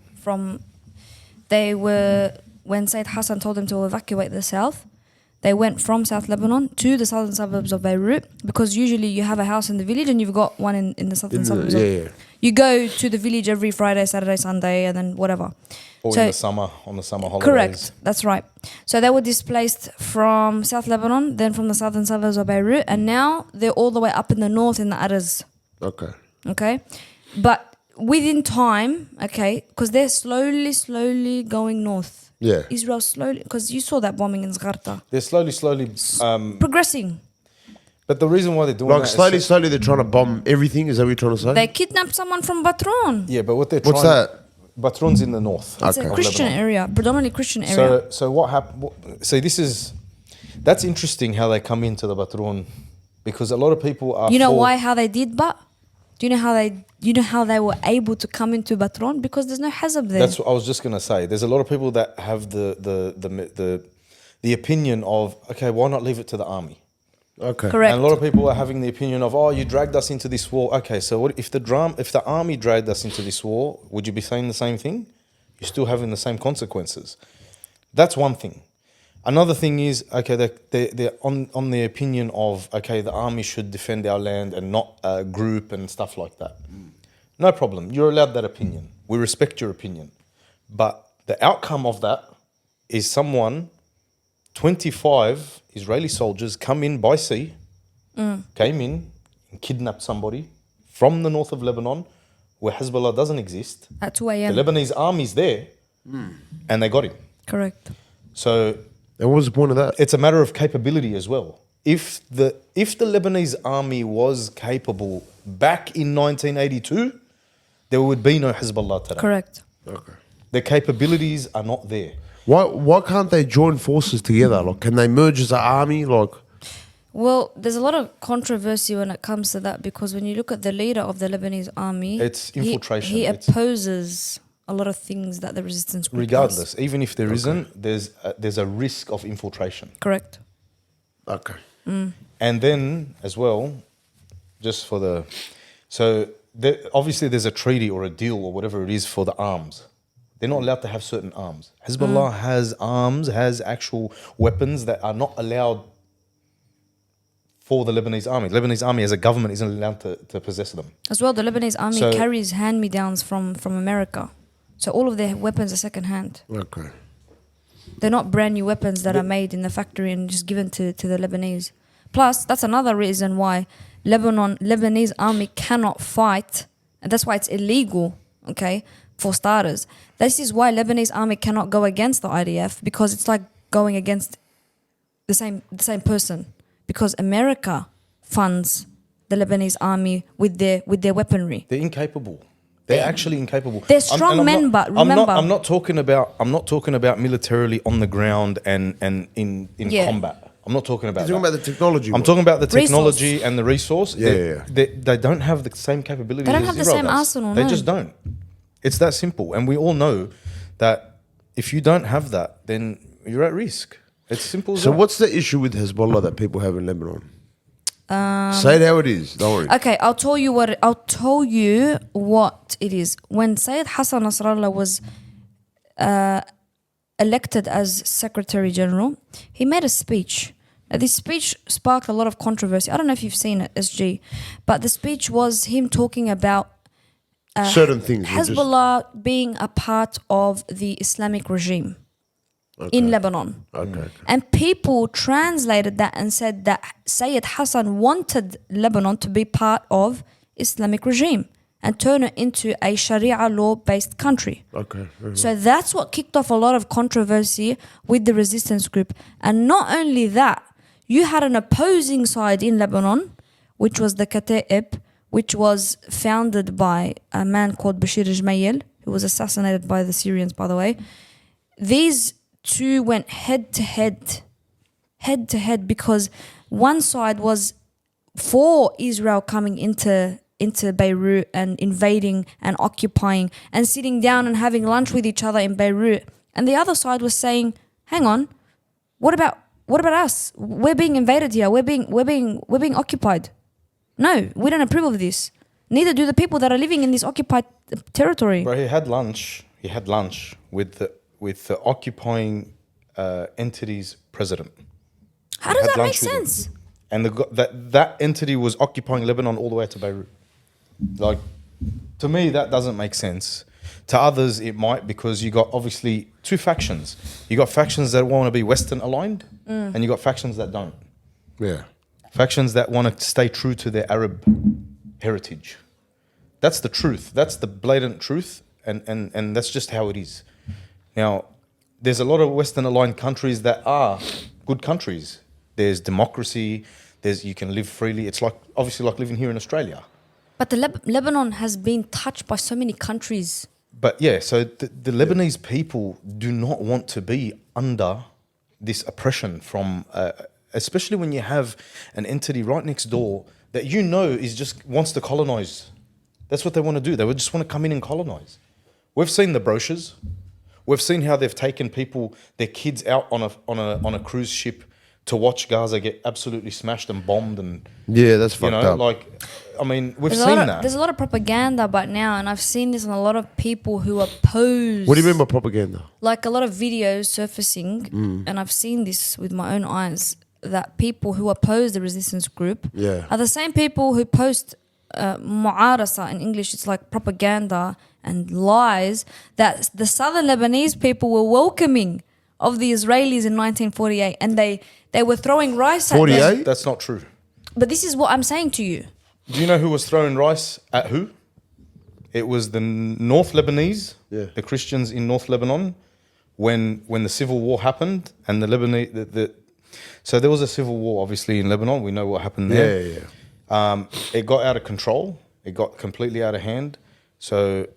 they were, when Sayyid Hassan told them to evacuate the south, they went from South Lebanon to the southern suburbs of Beirut, because usually you have a house in the village and you've got one in the southern suburbs. You go to the village every Friday, Saturday, Sunday, and then whatever.
Or in the summer, on the summer holidays.
Correct, that's right. So they were displaced from South Lebanon, then from the southern suburbs of Beirut, and now they're all the way up in the north in the Araz. Okay? But within time, okay, because they're slowly going north.
Yeah.
Israel slowly, because you saw that bombing in Zgharta.
They're slowly
Progressing.
but the reason why they're doing
Like
that is
slowly they're trying to bomb everything. Is that what you're trying to say?
They kidnapped someone from Batron.
yeah, but what they're
What's
trying...
that?
Batron's in the north.
It's
Okay.
a
Of
Christian
Lebanon.
area, predominantly Christian area.
So what happened? See, that's interesting how they come into the Batron, because a lot of people are.
You know
for-
why? How they did, but do you know how they were able to come into Batron? Because there's no Hazab there.
That's what I was just gonna say. There's a lot of people that have the opinion of, okay, why not leave it to the army?
Okay.
Correct.
And a lot of people are having the opinion of, oh, you dragged us into this war. Okay, so what if the army dragged us into this war? Would you be saying the same thing? You're still having the same consequences. That's one thing. Another thing is, okay, they're on the opinion of, okay, the army should defend our land and not a group and stuff like that. No problem. You're allowed that opinion. We respect your opinion. But the outcome of that is 25 Israeli soldiers came in and kidnapped somebody from the north of Lebanon, where Hezbollah doesn't exist.
At 2
The
a.m.
Lebanese army's there, and they got him.
Correct.
So
And what was the point of that?
it's a matter of capability as well. If the Lebanese army was capable back in 1982, there would be no Hezbollah today.
Correct.
Okay.
Their capabilities are not there.
Why can't they join forces together? Like, can they merge as an army? Like,
Well, there's a lot of controversy when it comes to that, because when you look at the leader of the Lebanese army,
It's infiltration.
He
It's-
opposes a lot of things that the resistance group does.
Regardless, even if there isn't, there's a risk of infiltration.
Correct.
okay.
And then as well, just for the, so obviously there's a treaty or a deal or whatever it is for the arms. They're not allowed to have certain arms. Hezbollah has arms, has actual weapons that are not allowed for the Lebanese army. The Lebanese army as a government isn't allowed to possess them.
As well, the Lebanese army
So-
carries hand-me-downs from America. So all of their weapons are second-hand.
Okay.
They're not brand new weapons that are made in the factory and just given to the Lebanese. Plus, that's another reason why Lebanese army cannot fight, and that's why it's illegal, okay, for starters. This is why Lebanese army cannot go against the IDF, because it's like going against the same person, because America funds the Lebanese army with their weaponry.
They're incapable. They're actually incapable.
They're strong
and
men, but remember-
I'm not talking about militarily on the ground and in
Yeah.
combat. I'm not talking about
You're talking
that.
about the technology.
I'm
one.
talking about the
Resource.
technology and the resource.
Yeah.
They don't have the same capabilities.
They don't
as
have the
Israel
same
does.
arsenal,
They
no.
just don't. It's that simple, and we all know that if you don't have that, then you're at risk. It's simple as
So
that.
what's the issue with Hezbollah that people have in Lebanon? Say it how it is. Don't worry.
Okay, I'll tell you what it is. When Sayyid Hassan Nasrallah was elected as Secretary General, he made a speech. This speech sparked a lot of controversy. I don't know if you've seen it, SG, but the speech was him talking about
Certain things. we just-
Hezbollah being a part of the Islamic regime in Lebanon.
Okay.
And people translated that and said that Sayyid Hassan wanted Lebanon to be part of Islamic regime and turn it into a Sharia law-based country.
Okay.
So that's what kicked off a lot of controversy with the resistance group. And not only that, you had an opposing side in Lebanon, which was the Kata'ib, which was founded by a man called Bashir Jmayel, who was assassinated by the Syrians, by the way. These two went head to head, because one side was for Israel coming into into Beirut and invading and occupying and sitting down and having lunch with each other in Beirut. And the other side was saying, hang on, what about us? We're being invaded here. We're being occupied. No, we don't approve of this. Neither do the people that are living in this occupied territory.
Bro, he had lunch with the occupying entity's president.
How does
had
that make
lunch with him.
sense?
And that entity was occupying Lebanon all the way to Beirut. Like, to me, that doesn't make sense. To others, it might, because you got obviously two factions. You got factions that want to be Western aligned, and you got factions that don't.
Yeah.
Factions that want to stay true to their Arab heritage. That's the truth. That's the blatant truth, and that's just how it is. Now, there's a lot of Western aligned countries that are good countries. There's democracy. You can live freely. It's obviously like living here in Australia.
But Lebanon has been touched by so many countries.
But yeah, so the Lebanese people do not want to be under this oppression from, especially when you have an entity right next door that is just wants to colonize. That's what they want to do. They would just want to come in and colonize. We've seen the brochures. We've seen how they've taken their kids out on a cruise ship to watch Gaza get absolutely smashed and bombed, and
Yeah, that's fucked up.
We've seen that.
There's a lot of propaganda about now, and I've seen this on a lot of people who oppose.
What do you mean by propaganda?
Like a lot of videos surfacing, and I've seen this with my own eyes, that people who oppose the resistance group are the same people who post mu'arasa in English. It's like propaganda and lies that the southern Lebanese people were welcoming of the Israelis in 1948, and they were throwing rice at
48?
them.
That's not true.
But this is what I'm saying to you.
Do you know who was throwing rice at who? It was the North Lebanese, the Christians in North Lebanon, when the civil war happened, and the Lebanese. So there was a civil war, obviously, in Lebanon. We know what happened there.
Yeah.
It got out of control. It got completely out of hand. So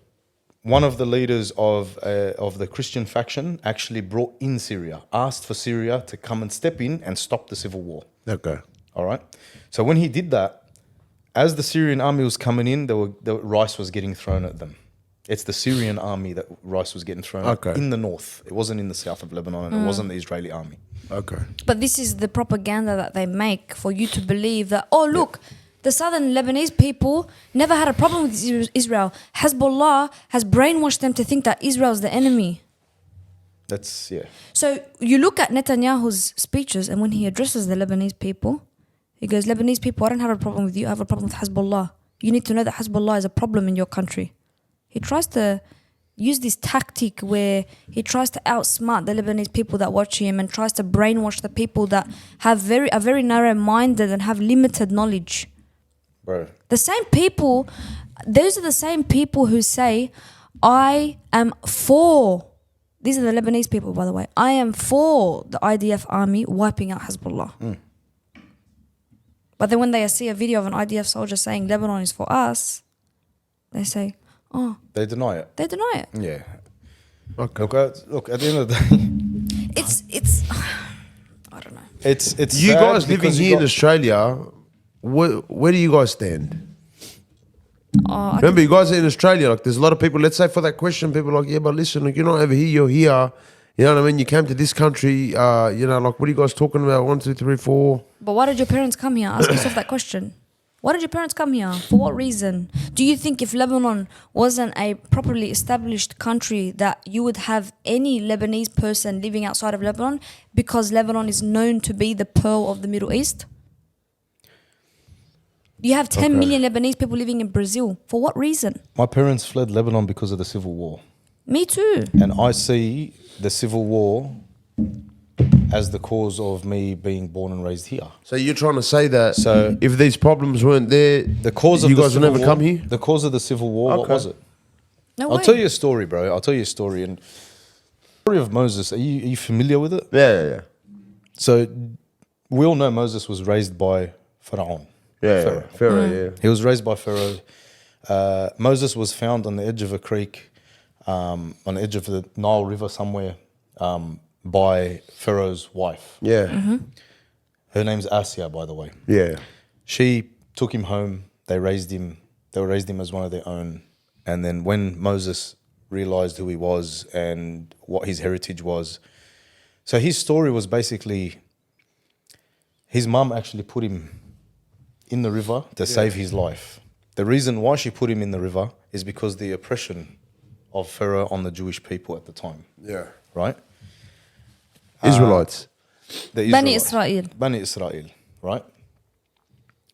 one of the leaders of the Christian faction actually brought in Syria, asked for Syria to come and step in and stop the civil war.
Okay.
All right. So when he did that, as the Syrian army was coming in, the rice was getting thrown at them. It's the Syrian army that rice was getting thrown at in the north. It wasn't in the south of Lebanon, and it wasn't the Israeli army.
Okay.
But this is the propaganda that they make for you to believe that, oh, look, the southern Lebanese people never had a problem with Israel. Hezbollah has brainwashed them to think that Israel is the enemy.
That's, yeah.
So you look at Netanyahu's speeches, and when he addresses the Lebanese people, he goes, Lebanese people, I don't have a problem with you. I have a problem with Hezbollah. You need to know that Hezbollah is a problem in your country. He tries to use this tactic where he tries to outsmart the Lebanese people that watch him, and tries to brainwash the people that are very narrow-minded and have limited knowledge.
Bro.
The same people, those are the same people who say, I am for, these are the Lebanese people, by the way, I am for the IDF army wiping out Hezbollah. But then when they see a video of an IDF soldier saying Lebanon is for us, they say, oh.
They deny it.
They deny it.
Yeah.
Okay.
Look, at the end of the day,
It's I don't know.
it's
You
sad
guys living
because you
here in
got-
Australia, where do you guys stand?
I
Remember, you guys are in Australia. Like, there's a lot of people. Let's say for that question, people are like, yeah, but listen, like, you're not over here. You're here. You know what I mean? You came to this country. Like, what are you guys talking about? 1, 2, 3, 4.
But why did your parents come here? Ask yourself that question. Why did your parents come here? For what reason? Do you think if Lebanon wasn't a properly established country that you would have any Lebanese person living outside of Lebanon, because Lebanon is known to be the pearl of the Middle East? You have 10 million Lebanese people living in Brazil. For what reason?
My parents fled Lebanon because of the civil war.
Me too.
And I see the civil war as the cause of me being born and raised here.
So you're trying to say that
So-
if these problems weren't there,
The cause of
you
the
guys would
civil
never
war,
come here?
The cause of the civil war, what
Okay.
was it?
No
I'll
way.
tell you a story, bro. I'll tell you a story. And the story of Moses, are you familiar with it?
Yeah.
So we all know Moses was raised by Pharaoh.
Pharaoh, yeah.
He was raised by Pharaoh. Moses was found on the edge of a creek, on the edge of the Nile River somewhere, by Pharaoh's wife.
Yeah.
Her name's Asya, by the way.
Yeah.
She took him home. They raised him. They raised him as one of their own. And then when Moses realized who he was and what his heritage was, so his story was basically his mum actually put him in the river to save his life. The reason why she put him in the river is because the oppression of Pharaoh on the Jewish people at the time.
Yeah.
Right?
Israelites.
The
Bani
Israelites.
Israel.
Bani Israel, right?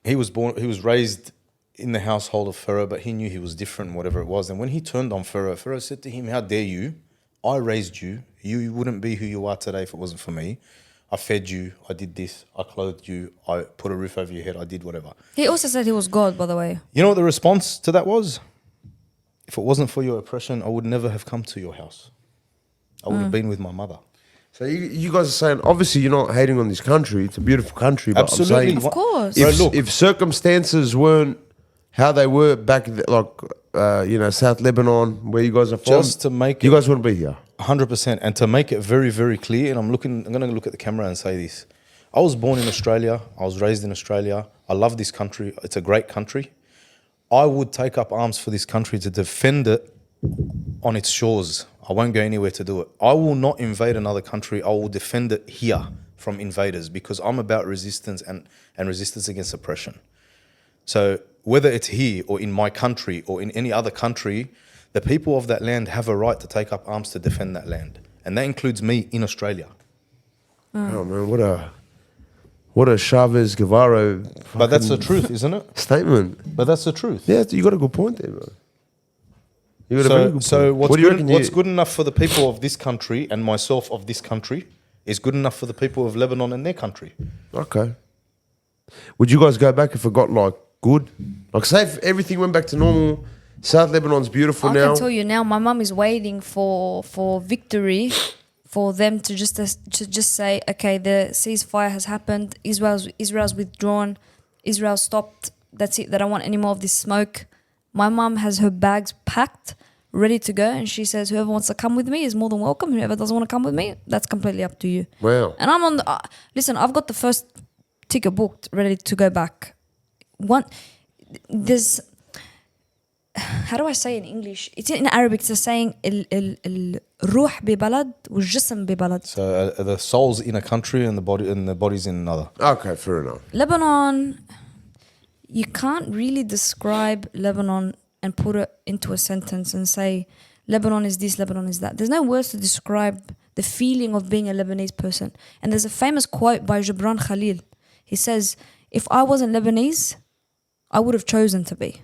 He was raised in the household of Pharaoh, but he knew he was different, whatever it was. And when he turned on Pharaoh, Pharaoh said to him, "How dare you? I raised you. You wouldn't be who you are today if it wasn't for me. I fed you, I did this, I clothed you, I put a roof over your head, I did whatever."
He also said he was God, by the way.
You know what the response to that was? If it wasn't for your oppression, I would never have come to your house. I would have been with my mother.
So you guys are saying, obviously you're not hating on this country. It's a beautiful country. But
Absolutely.
I'm saying,
Of course.
Bro, look.
if circumstances weren't how they were back, South Lebanon, where you guys are from,
Just to make
you
it-
guys wouldn't be here.
100%. And to make it very, very clear, and I'm going to look at the camera and say this. I was born in Australia. I was raised in Australia. I love this country. It's a great country. I would take up arms for this country to defend it on its shores. I won't go anywhere to do it. I will not invade another country. I will defend it here from invaders because I'm about resistance and resistance against oppression. So whether it's here or in my country or in any other country, the people of that land have a right to take up arms to defend that land. And that includes me in Australia.
Oh man, what a Chavez Guevara
But that's the truth, isn't it?
statement.
But that's the truth.
Yeah, you got a good point there, bro. You got a very good
So
point.
what's,
What do you
good,
reckon
what's
you-
good enough for the people of this country and myself of this country is good enough for the people of Lebanon and their country.
Okay. Would you guys go back if it got like good? Like say if everything went back to normal, South Lebanon's beautiful
I
now.
can tell you now, my mum is waiting for victory, for them to just say, okay, the ceasefire has happened. Israel's withdrawn. Israel stopped. That's it. They don't want any more of this smoke. My mum has her bags packed, ready to go, and she says, whoever wants to come with me is more than welcome. Whoever doesn't want to come with me, that's completely up to you.
Wow.
And I'm on the listen. I've got the first ticket booked, ready to go back. There's how do I say in English? It's in Arabic. It's a saying الروح ببلد والجسم ببلد.
So the soul's in a country and the body's in another.
Okay, fair enough.
Lebanon, you can't really describe Lebanon and put it into a sentence and say Lebanon is this, Lebanon is that. There's no words to describe the feeling of being a Lebanese person. And there's a famous quote by Gibran Khalil. He says, if I wasn't Lebanese, I would have chosen to be.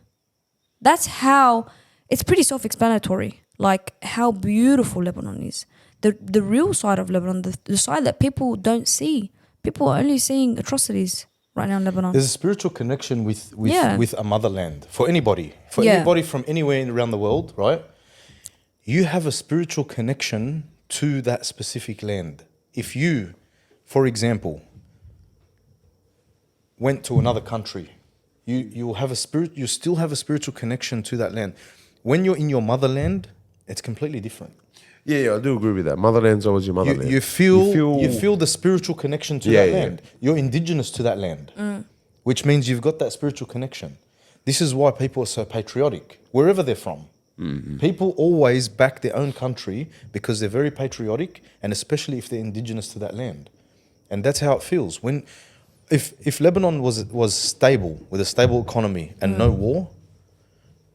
That's how, it's pretty self-explanatory, like how beautiful Lebanon is. The real side of Lebanon, the side that people don't see. People are only seeing atrocities right now in Lebanon.
There's a spiritual connection with
Yeah.
a motherland for anybody. For
Yeah.
anybody from anywhere around the world, right? You have a spiritual connection to that specific land. If you, for example, went to another country, you still have a spiritual connection to that land. When you're in your motherland, it's completely different.
Yeah, I do agree with that. Motherland's always your motherland.
You feel the spiritual connection to that land. You're indigenous to that land, which means you've got that spiritual connection. This is why people are so patriotic, wherever they're from. People always back their own country because they're very patriotic, and especially if they're indigenous to that land. And that's how it feels. If Lebanon was stable, with a stable economy and no war,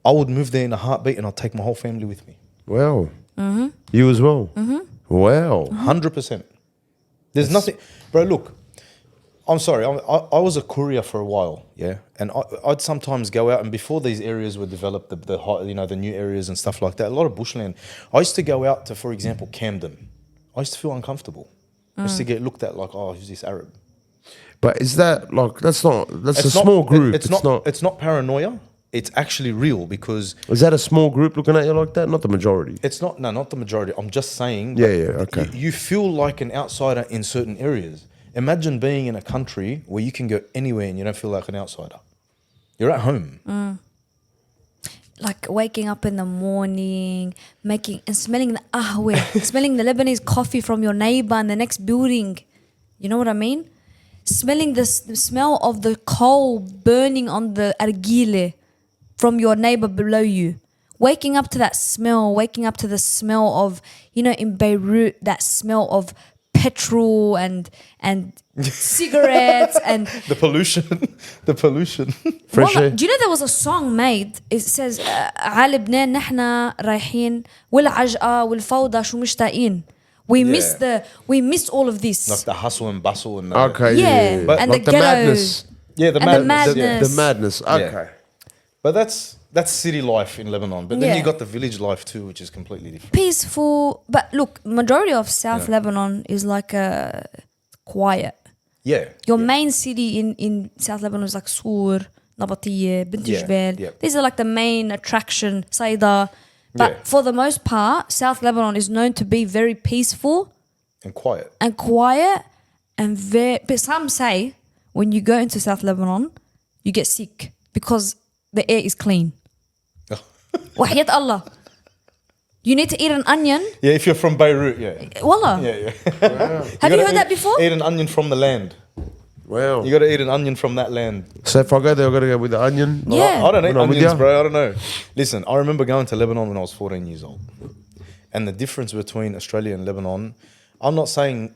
I would move there in a heartbeat and I'd take my whole family with me.
Wow. You as well? Wow.
100%. There's nothing, bro. Look, I'm sorry. I was a courier for a while, yeah, and I'd sometimes go out, and before these areas were developed, the new areas and stuff like that, a lot of bushland. I used to go out to, for example, Camden. I used to feel uncomfortable. I used to get looked at like, oh, who's this Arab?
But is that like that's a
It's
small group?
It's not paranoia. It's actually real because
Is that a small group looking at you like that? Not the majority.
it's not. No, not the majority. I'm just saying.
Yeah,
that
yeah, okay.
You feel like an outsider in certain areas. Imagine being in a country where you can go anywhere and you don't feel like an outsider. You're at home.
Like waking up in the morning, and smelling the ahwe, smelling the Lebanese coffee from your neighbor in the next building. You know what I mean? Smelling the smell of the coal burning on the argile from your neighbor below you. Waking up to that smell, waking up to the smell of, in Beirut, that smell of petrol and cigarettes and
The pollution. The pollution.
Fresh air.
do you know there was a song made? It says على لبنان نحنا رايحين والعجقة والفوضى شو مشتاقين. We miss all of this.
Like the hustle and bustle and
Okay,
Yeah,
But
and
like
the
the
ghetto.
madness.
yeah, the
And the
madness. Yeah.
madness.
The madness. Okay.
But that's city life in Lebanon. But then
Yeah.
you got the village life too, which is completely different.
Peaceful, but look, majority of South Lebanon is like a quiet.
Yeah.
Your
yeah.
main city in South Lebanon is like Sur, Nabatiye, Bint
Yeah,
Jbel.
yeah.
These are like the main attraction, Saida. But
Yeah.
for the most part, South Lebanon is known to be very peaceful
And quiet.
and quiet and very. But some say when you go into South Lebanon, you get sick because the air is clean. Wahyat Allah. You need to eat an onion.
Yeah, if you're from Beirut, yeah.
Wallah.
Yeah.
Have you
gotta
heard that before?
Eat an onion from the land.
Wow.
You got to eat an onion from that land.
So if I go there, I got to go with the onion.
Yeah.
I don't eat
When I'm with
onions,
ya.
bro. I don't know. Listen, I remember going to Lebanon when I was 14 years old. And the difference between Australia and Lebanon, I'm not saying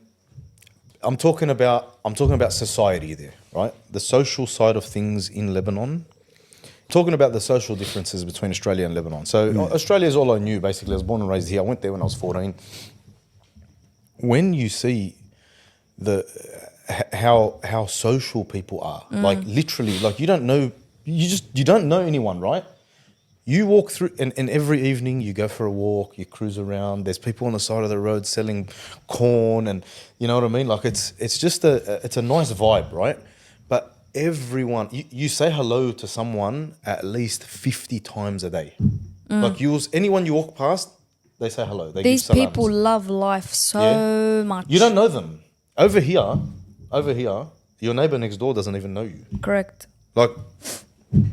I'm talking about society there, right? The social side of things in Lebanon. Talking about the social differences between Australia and Lebanon. So Australia is all I knew, basically. I was born and raised here. I went there when I was 14. When you see how social people are, like literally, like you don't know anyone, right? You walk through, and every evening you go for a walk, you cruise around. There's people on the side of the road selling corn, and you know what I mean. Like it's just a nice vibe, right? But everyone, you say hello to someone at least 50 times a day. Like anyone you walk past, they say hello. They
These
give salams.
people love life so much.
You don't know them. Over here, your neighbor next door doesn't even know you.
Correct.
Like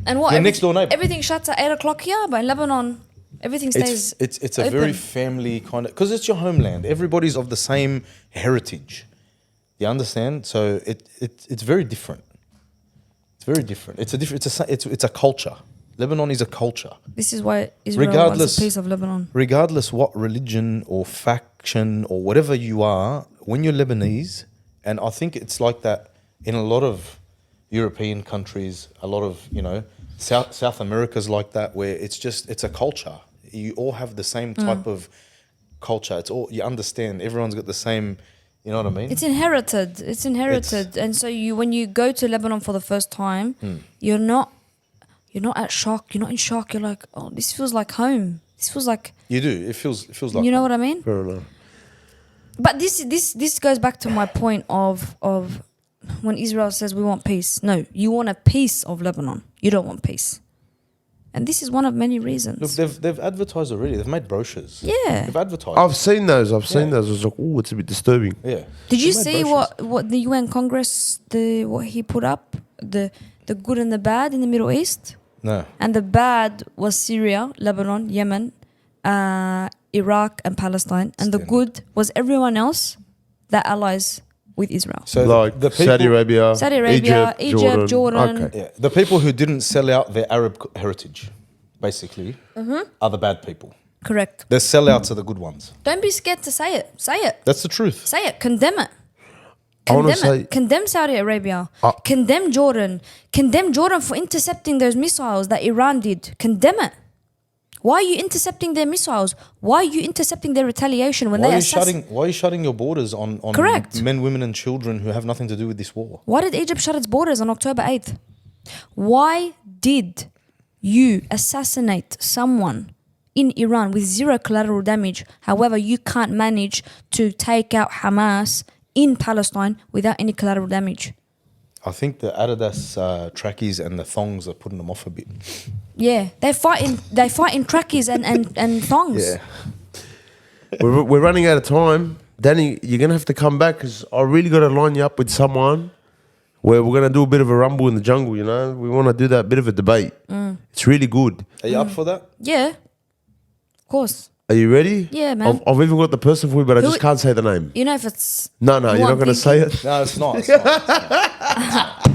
And what?
Your next door neighbor.
Everything shuts at 8 o'clock here, but in Lebanon, everything stays.
it's a
open.
very family kind of, because it's your homeland. Everybody's of the same heritage. You understand? So it's very different. It's very different. It's a culture. Lebanon is a culture.
This is why Israel was a piece of Lebanon.
Regardless what religion or faction or whatever you are, when you're Lebanese, and I think it's like that in a lot of European countries, a lot of, South America's like that, where it's a culture. You all have the same type of culture. It's all, you understand, everyone's got the same, you know what I mean?
It's inherited. And so when you go to Lebanon for the first time, you're not at shock. You're not in shock. You're like, oh, this feels like home. This feels like,
You do. It feels like
you know what I mean?
Fair enough.
But this goes back to my point of when Israel says we want peace. No, you want a piece of Lebanon. You don't want peace. And this is one of many reasons.
Look, they've advertised already. They've made brochures.
Yeah.
They've advertised.
I've seen those. I was like, oh, it's a bit disturbing.
Yeah.
Did you
They made
see
brochures.
what the UN Congress what he put up, the good and the bad in the Middle East?
No.
And the bad was Syria, Lebanon, Yemen, Iraq and Palestine. And the good was everyone else that allies with Israel.
So
Like
the people,
Saudi Arabia,
Saudi Arabia, Egypt, Jordan.
Okay.
Yeah, the people who didn't sell out their Arab heritage, basically, are the bad people.
Correct.
The sellouts are the good ones.
Don't be scared to say it. Say it.
That's the truth.
Say it. Condemn it.
I wanna
Condemn
say-
it. Condemn Saudi Arabia. Condemn Jordan. Condemn Jordan for intercepting those missiles that Iran did. Condemn it. Why are you intercepting their missiles? Why are you intercepting their retaliation when
Why
they
are you shutting your borders on
Correct.
men, women, and children who have nothing to do with this war?
Why did Egypt shut its borders on October 8th? Why did you assassinate someone in Iran with zero collateral damage? However, you can't manage to take out Hamas in Palestine without any collateral damage.
I think the Adidas trackies and the thongs are putting them off a bit.
Yeah, they fight in trackies and thongs.
Yeah.
We're running out of time. Danny, you're going to have to come back because I really got to line you up with someone where we're going to do a bit of a rumble in the jungle, you know? We want to do that bit of a debate. It's really good.
Are you up for that?
Yeah, of course.
Are you ready?
Yeah, man.
I've even got the person for you, but I
Who
just
it-
can't say the name.
You know if it's
No, you're not going to say it.
No, it's not. It's not.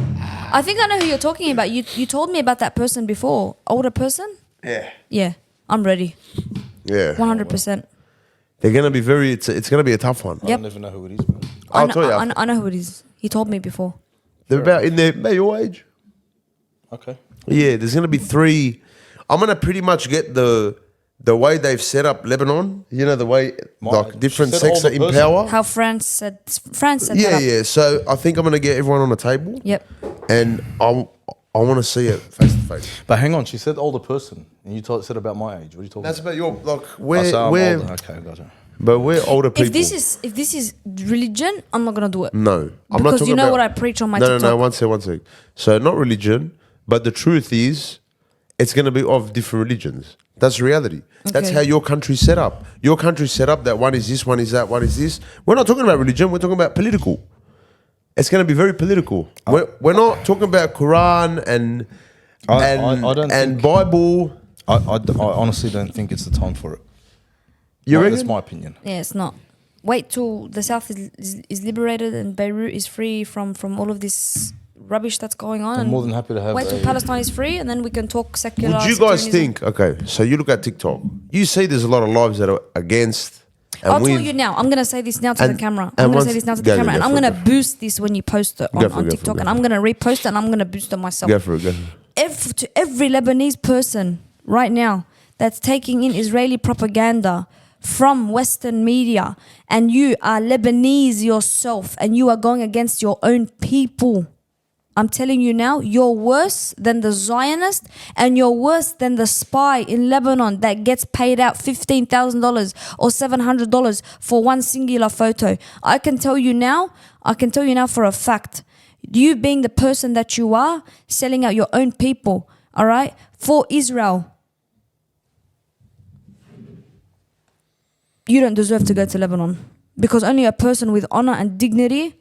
I think I know who you're talking about. You told me about that person before. Older person?
Yeah.
Yeah, I'm ready.
Yeah.
100%.
They're gonna be very. It's gonna be a tough one.
I
Yep.
don't even know who it is, bro.
I'll
know,
tell you.
I know who it is. He told me before.
They're about in their your age.
Okay.
Yeah, there's gonna be 3. I'm gonna pretty much get the way they've set up Lebanon. You know the way like different
she said
sects are
older
in
person.
power.
How France set that
Yeah,
up.
yeah. So I think I'm gonna get everyone on the table.
Yep.
And I want to see it face to face.
But hang on, she said older person, and you said about my age. What are you talking
That's
about?
about your like
I'm
we're
older. Okay, gotcha.
but we're older people.
If this is religion, I'm not gonna do it.
No, I'm not
Because
talking
you know
about,
what I preach on my
no,
TikTok.
No, one sec. So not religion, but the truth is, it's going to be of different religions. That's reality. That's
Okay.
how your country's set up. Your country's set up that one is this, one is that, one is this. We're not talking about religion. We're talking about political. It's going to be very political. We're not talking about Quran and
I don't think-
Bible.
I honestly don't think it's the time for it.
You
That's
reckon?
my opinion.
Yeah, it's not. Wait till the South is liberated and Beirut is free from all of this rubbish that's going on.
I'm
and
more than happy to have
wait till
a-
Palestine is free, and then we can talk secular.
Would you guys
sectarianism.
think? Okay, so you look at TikTok. You see, there's a lot of lives that are against. And
I'll tell
we've-
you now. I'm gonna say this now to the
And-
camera.
and
I'm gonna
once-
say this now to
go,
the
go,
camera,
go
and I'm
for it,
gonna
go for it.
boost this when you post it
Go for it,
on
go for
TikTok,
it,
and
go
I'm
for
gonna repost it, and I'm gonna boost it myself.
Go for it. Go for it.
To every Lebanese person right now that's taking in Israeli propaganda from Western media, and you are Lebanese yourself, and you are going against your own people. I'm telling you now, you're worse than the Zionist, and you're worse than the spy in Lebanon that gets paid out $15,000 or $700 for one singular photo. I can tell you now for a fact, you being the person that you are, selling out your own people, all right, for Israel, you don't deserve to go to Lebanon, because only a person with honor and dignity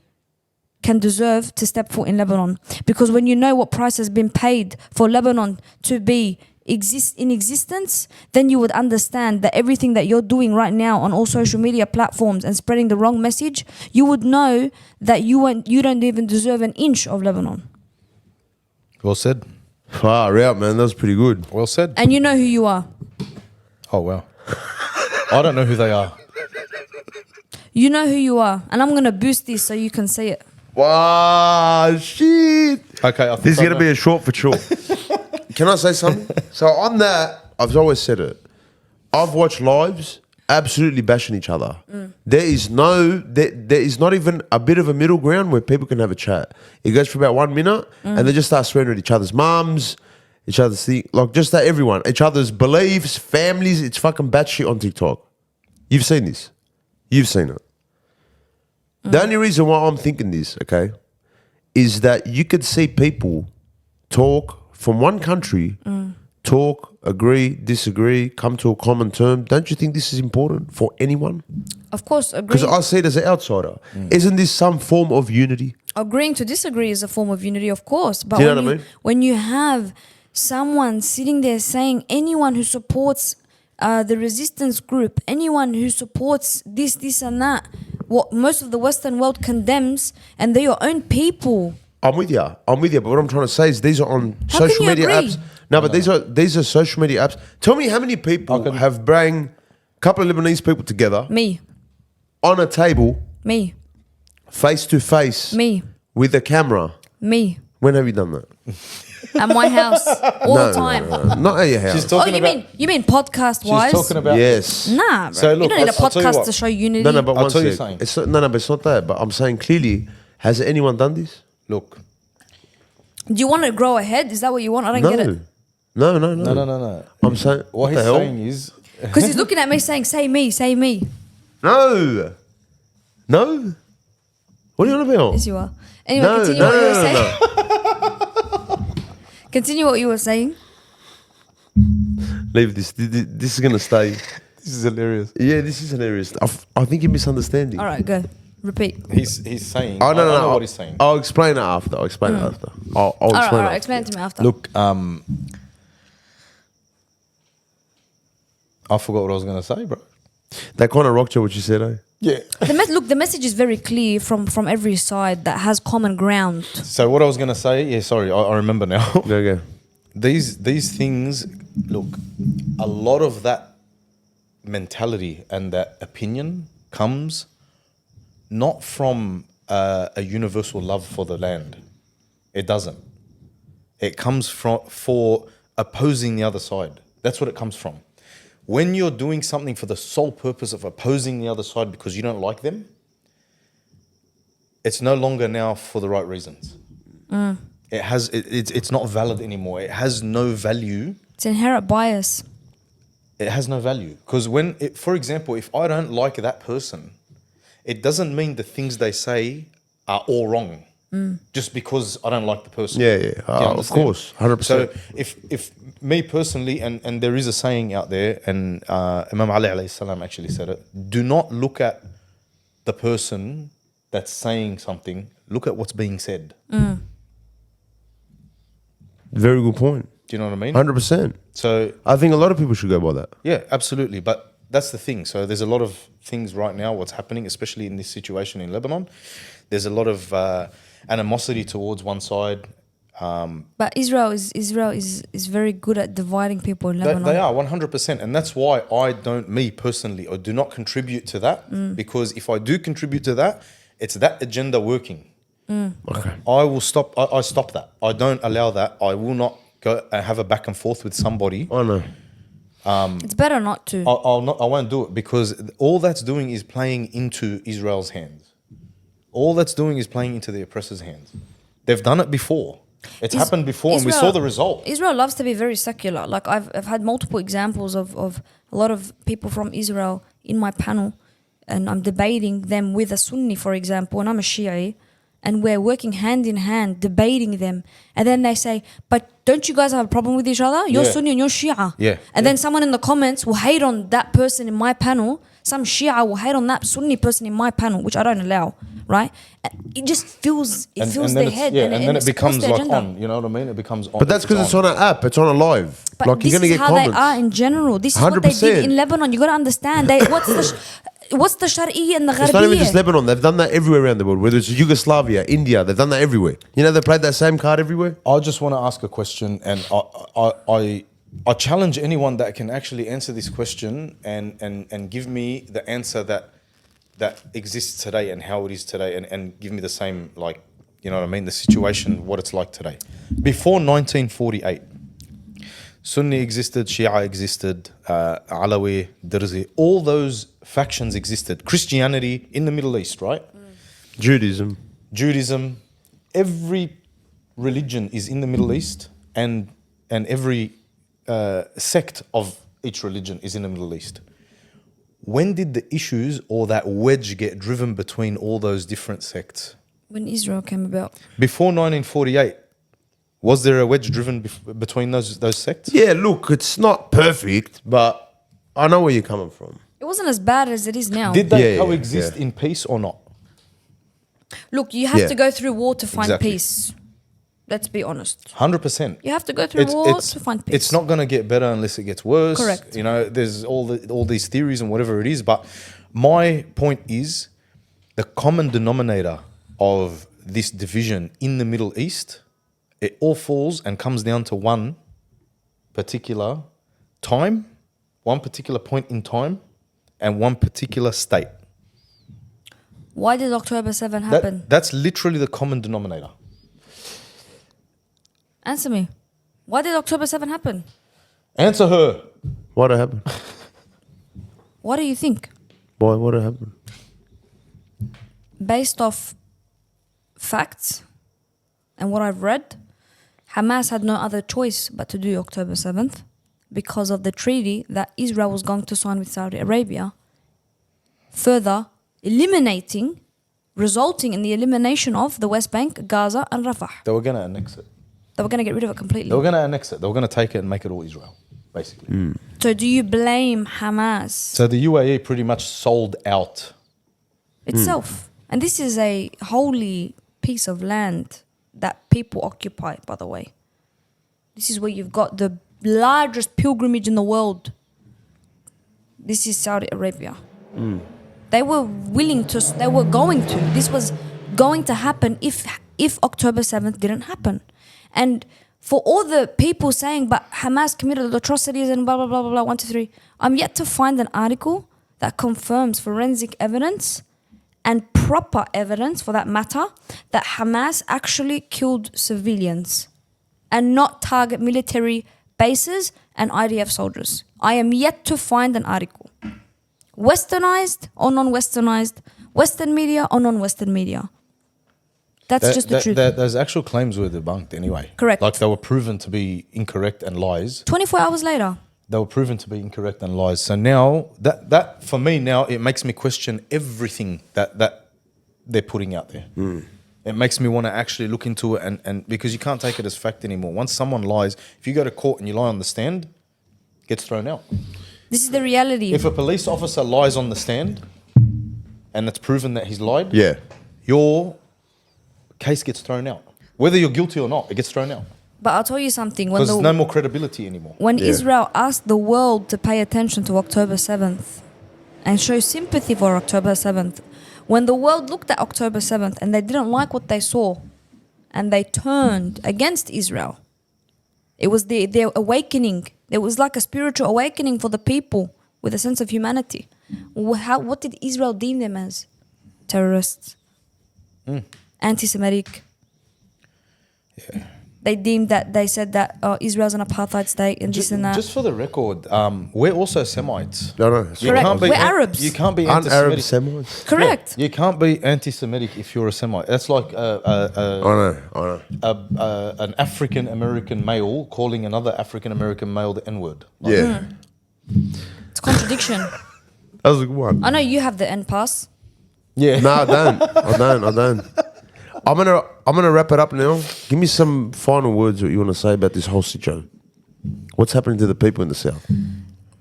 can deserve to step foot in Lebanon. Because when you know what price has been paid for Lebanon to be in existence, then you would understand that everything that you're doing right now on all social media platforms and spreading the wrong message, you would know that you don't even deserve an inch of Lebanon.
Well said.
Far out, man. That was pretty good.
Well said.
And you know who you are.
Oh wow. I don't know who they are.
You know who you are. And I'm going to boost this so you can see it.
Wow, shit.
Okay, I think
This is
I
going to
know.
be a short for sure. Can I say something? So on that, I've always said it. I've watched lives absolutely bashing each other. There is not even a bit of a middle ground where people can have a chat. It goes for about 1 minute and they just start swearing at each other's mums, each other's thing, like just that everyone, each other's beliefs, families. It's fucking batshit on TikTok. You've seen this. You've seen it. The only reason why I'm thinking this, okay, is that you could see people talk from one country, talk, agree, disagree, come to a common term. Don't you think this is important for anyone?
Of course,
Because I see it as an outsider. Isn't this some form of unity?
agreeing to disagree is a form of unity, of course. But
Do you know what I mean?
when you have someone sitting there saying anyone who supports the resistance group, anyone who supports this and that, what most of the Western world condemns, and they're your own people.
I'm with you. But what I'm trying to say is these are on
How can
social
you
media
agree?
apps. No, but these are social media apps. Tell me how many people have bring a couple of Lebanese people together
Me,
on a table,
me,
face to face,
me,
with a camera.
me,
When have you done that?
at my house all the time.
No, not at your house.
She's
Oh,
talking about.
you mean podcast
She's
wise?
talking about.
Yes.
Nah, bro.
So look,
you don't need a
I'll tell you
podcast
what.
to show unity.
No, but
I'll
one
tell you
sec.
something.
It's not, but it's not that. But I'm saying clearly, has anyone done this?
Look.
Do you want to grow ahead? Is that what you want? I don't get it.
No.
No.
I'm saying
What
the
he's
hell?
saying is.
Because he's looking at me saying, say me, say me.
No. What are you on about?
Yes, you are. Anyway,
No,
continue
no,
what you were
no,
saying.
no.
Continue what you were saying.
Leave this. This is gonna stay.
This is hilarious.
Yeah, this is hilarious. I think you're misunderstanding.
All right, go. Repeat.
He's saying.
Oh no,
I
no.
know what he's saying.
I'll explain it after. I'll explain it after. I'll
All right,
explain it.
explain it to me after.
Look, I forgot what I was gonna say, bro.
That kind of rocked you what you said, eh?
Yeah.
Look, the message is very clear from every side that has common ground.
So what I was gonna say, I remember now.
Go.
These things, look, a lot of that mentality and that opinion comes not from a universal love for the land. It doesn't. It comes for opposing the other side. That's what it comes from. When you're doing something for the sole purpose of opposing the other side because you don't like them, it's no longer now for the right reasons. It's not valid anymore. It has no value.
It's inherent bias.
It has no value. Because for example, if I don't like that person, it doesn't mean the things they say are all wrong. Just because I don't like the person.
Yeah.
Do you
Of
understand?
course, 100%.
So if me personally, and there is a saying out there, and Imam Ali alayhi salam actually said it, do not look at the person that's saying something, look at what's being said.
Very good point.
Do you know what I mean?
100%.
So
I think a lot of people should go by that.
yeah, absolutely. But that's the thing. So there's a lot of things right now, what's happening, especially in this situation in Lebanon. There's a lot of animosity towards one side.
But Israel is very good at dividing people in Lebanon.
They are 100%, and that's why I don't, me personally, or do not contribute to that. Because if I do contribute to that, it's that agenda working.
Okay.
I will stop. I stop that. I don't allow that. I will not go and have a back and forth with somebody.
I know.
It's better not to.
I won't do it because all that's doing is playing into Israel's hands. All that's doing is playing into the oppressor's hands. They've done it before. It's happened before, and we saw the result.
Israel loves to be very secular. Like I've had multiple examples of a lot of people from Israel in my panel, and I'm debating them with a Sunni, for example, and I'm a Shi'i, and we're working hand in hand, debating them. And then they say, but don't you guys have a problem with each other? You're
Yeah.
Sunni and you're Shia.
Yeah.
And then someone in the comments will hate on that person in my panel. Some Shia will hate on that Sunni person in my panel, which I don't allow, right? It just fills
And
their
then
head.
and then it
supports
becomes
their
like
agenda.
on. You know what I mean? It becomes on.
But that's because it's on an app. It's on a live.
But
like
this
you're gonna
is
get
how
comments.
they are in general. This is what they did
100%.
in Lebanon. You got to understand. What's the Shar'iyya and the
It's not even just
Gharbiyya?
Lebanon. They've done that everywhere around the world. Whether it's Yugoslavia, India, they've done that everywhere. You know, they played that same card everywhere.
I just want to ask a question, and I challenge anyone that can actually answer this question and give me the answer that exists today and how it is today, and give me the same, like, you know what I mean, the situation, what it's like today. Before 1948, Sunni existed, Shia existed, Alawi, Dirzi, all those factions existed. Christianity in the Middle East, right? Judaism, every religion is in the Middle East, and every sect of each religion is in the Middle East. When did the issues or that wedge get driven between all those different sects?
When Israel came about.
Before 1948, was there a wedge driven between those sects?
Yeah, look, it's not perfect, but I know where you're coming from.
It wasn't as bad as it is now.
Did they
Yeah,
coexist
yeah.
in peace or not?
Look, you have
Yeah.
to go through war to find
Exactly.
peace. Let's be honest.
100%.
You have to go through war to find peace.
It's not going to get better unless it gets worse.
Correct.
You know, there's all these theories and whatever it is. But my point is, the common denominator of this division in the Middle East, it all falls and comes down to one particular time, one particular point in time, and one particular state.
Why did October 7 happen?
That's literally the common denominator.
Answer me. Why did October 7 happen?
Answer her.
Why'd it happen?
What do you think?
Why? Why'd it happen?
Based off facts and what I've read, Hamas had no other choice but to do October 7th because of the treaty that Israel was going to sign with Saudi Arabia, further resulting in the elimination of the West Bank, Gaza and Rafah.
They were going to annex it.
They were going to get rid of it completely.
They were going to annex it. They were going to take it and make it all Israel, basically.
So do you blame Hamas
So the UAE pretty much sold out.
itself? And this is a holy piece of land that people occupy, by the way. This is where you've got the largest pilgrimage in the world. this is Saudi Arabia. They were willing to, they were going to. This was going to happen if October 7th didn't happen. And for all the people saying, but Hamas committed atrocities and blah, blah, blah, blah, blah, 1, 2, 3, I'm yet to find an article that confirms forensic evidence and proper evidence, for that matter, that Hamas actually killed civilians and not target military bases and IDF soldiers. I am yet to find an article. Westernized or non-westernized, Western media or non-Western media. That's just the truth.
Those actual claims were debunked anyway.
Correct.
Like they were proven to be incorrect and lies.
24 hours later.
They were proven to be incorrect and lies. So now, that for me now, it makes me question everything that they're putting out there. It makes me want to actually look into it and because you can't take it as fact anymore. Once someone lies, if you go to court and you lie on the stand, it gets thrown out.
This is the reality.
If a police officer lies on the stand and it's proven that he's lied,
Yeah.
your case gets thrown out. Whether you're guilty or not, it gets thrown out.
But I'll tell you something.
Because there's no more credibility anymore.
When Israel asked the world to pay attention to October 7th and show sympathy for October 7th, when the world looked at October 7th and they didn't like what they saw and they turned against Israel, it was their awakening. There was like a spiritual awakening for the people with a sense of humanity. What did Israel deem them as? Terrorists. Anti-Semitic.
Yeah.
They said that Israel's an apartheid state and this and that.
Just for the record, we're also Semites.
No.
You
Correct.
can't be
We're Arabs.
You can't be
Aren't Arab
anti-Semitic.
Semites?
Correct.
Yeah, you can't be anti-Semitic if you're a Semite. That's like
I know.
an African American male calling another African American male the N-word.
Yeah.
It's contradiction.
That was a good one.
I know you have the N pass.
Yeah.
No, I don't. I'm gonna wrap it up now. Give me some final words what you want to say about this whole situation. What's happening to the people in the South?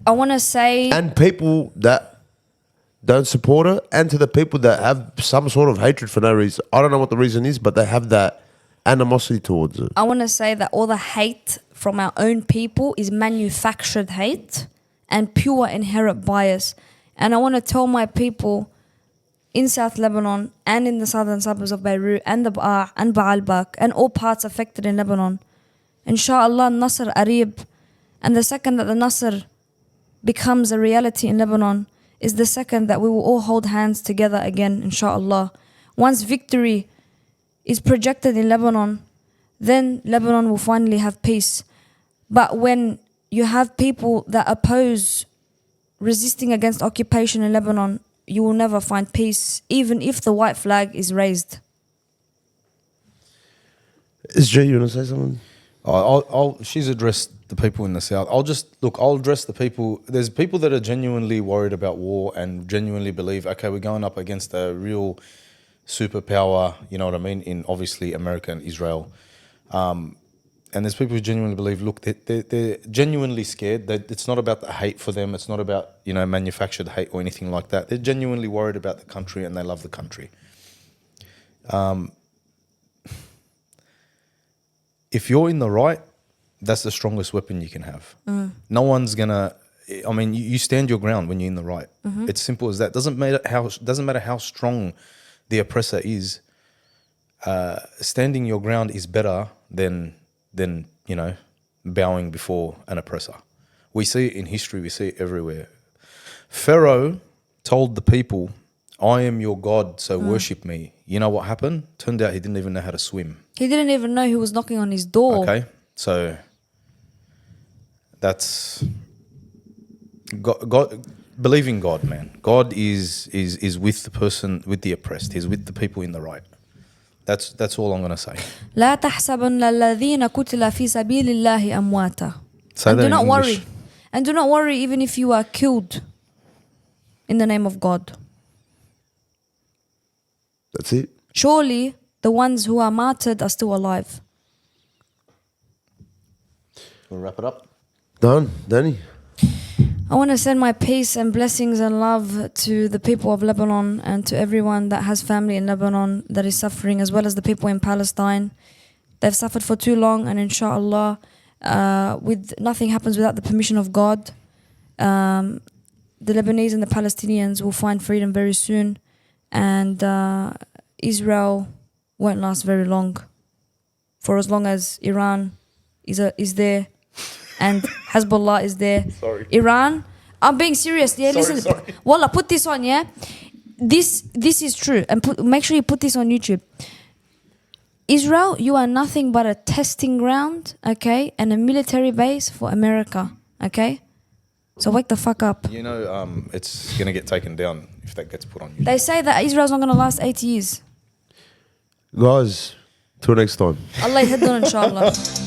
I want to say...
And people that don't support it, and to the people that have some sort of hatred for no reason. I don't know what the reason is, but they have that animosity towards it.
I want to say that all the hate from our own people is manufactured hate and pure inherent bias. And I want to tell my people in South Lebanon and in the southern suburbs of Beirut and the Ba'a and Baalbak and all parts affected in Lebanon, Inshallah, Nasr Arib. And the second that the Nasr becomes a reality in Lebanon is the second that we will all hold hands together again, Inshallah. Once victory is projected in Lebanon, then Lebanon will finally have peace. But when you have people that oppose resisting against occupation in Lebanon, you will never find peace, even if the white flag is raised.
Is Jay, you want to say something?
She's addressed the people in the South. I'll address the people. There's people that are genuinely worried about war and genuinely believe, okay, we're going up against a real superpower, you know what I mean, in obviously America and Israel. And there's people who genuinely believe, look, they're genuinely scared. It's not about the hate for them. It's not about, manufactured hate or anything like that. They're genuinely worried about the country and they love the country. If you're in the right, that's the strongest weapon you can have. No one's gonna. You stand your ground when you're in the right. It's simple as that. Doesn't matter how strong the oppressor is. Standing your ground is better than bowing before an oppressor. We see it in history. We see it everywhere. Pharaoh told the people, "I am your God, so worship me." You know what happened? Turned out he didn't even know how to swim.
He didn't even know who was knocking on his door.
Okay, so that's God. Believe in God, man. God is with the person, with the oppressed. He's with the people in the right. That's all I'm gonna say.
لا تحسبن الذين قتلوا في سبيل الله أمواتا.
Say
And
that
do
in
not
English.
worry. And do not worry even if you are killed in the name of God.
That's it.
Surely the ones who are martyred are still alive.
We'll wrap it up.
Done, Danny.
I want to send my peace and blessings and love to the people of Lebanon and to everyone that has family in Lebanon that is suffering, as well as the people in Palestine. They've suffered for too long, and inshallah, nothing happens without the permission of God. the Lebanese and the Palestinians will find freedom very soon, and Israel won't last very long. For as long as Iran is there, and Hezbollah is there.
Sorry.
Iran, I'm being serious. Yeah, listen.
Sorry.
Wallah, put this on. Yeah, this is true, and make sure you put this on YouTube. Israel, you are nothing but a testing ground, okay, and a military base for America, okay. So wake the fuck up.
You know, it's gonna get taken down if that gets put on you.
They say that Israel's not gonna last 80 years.
Guys, till next time.
Allah يهدنا إن شاء الله.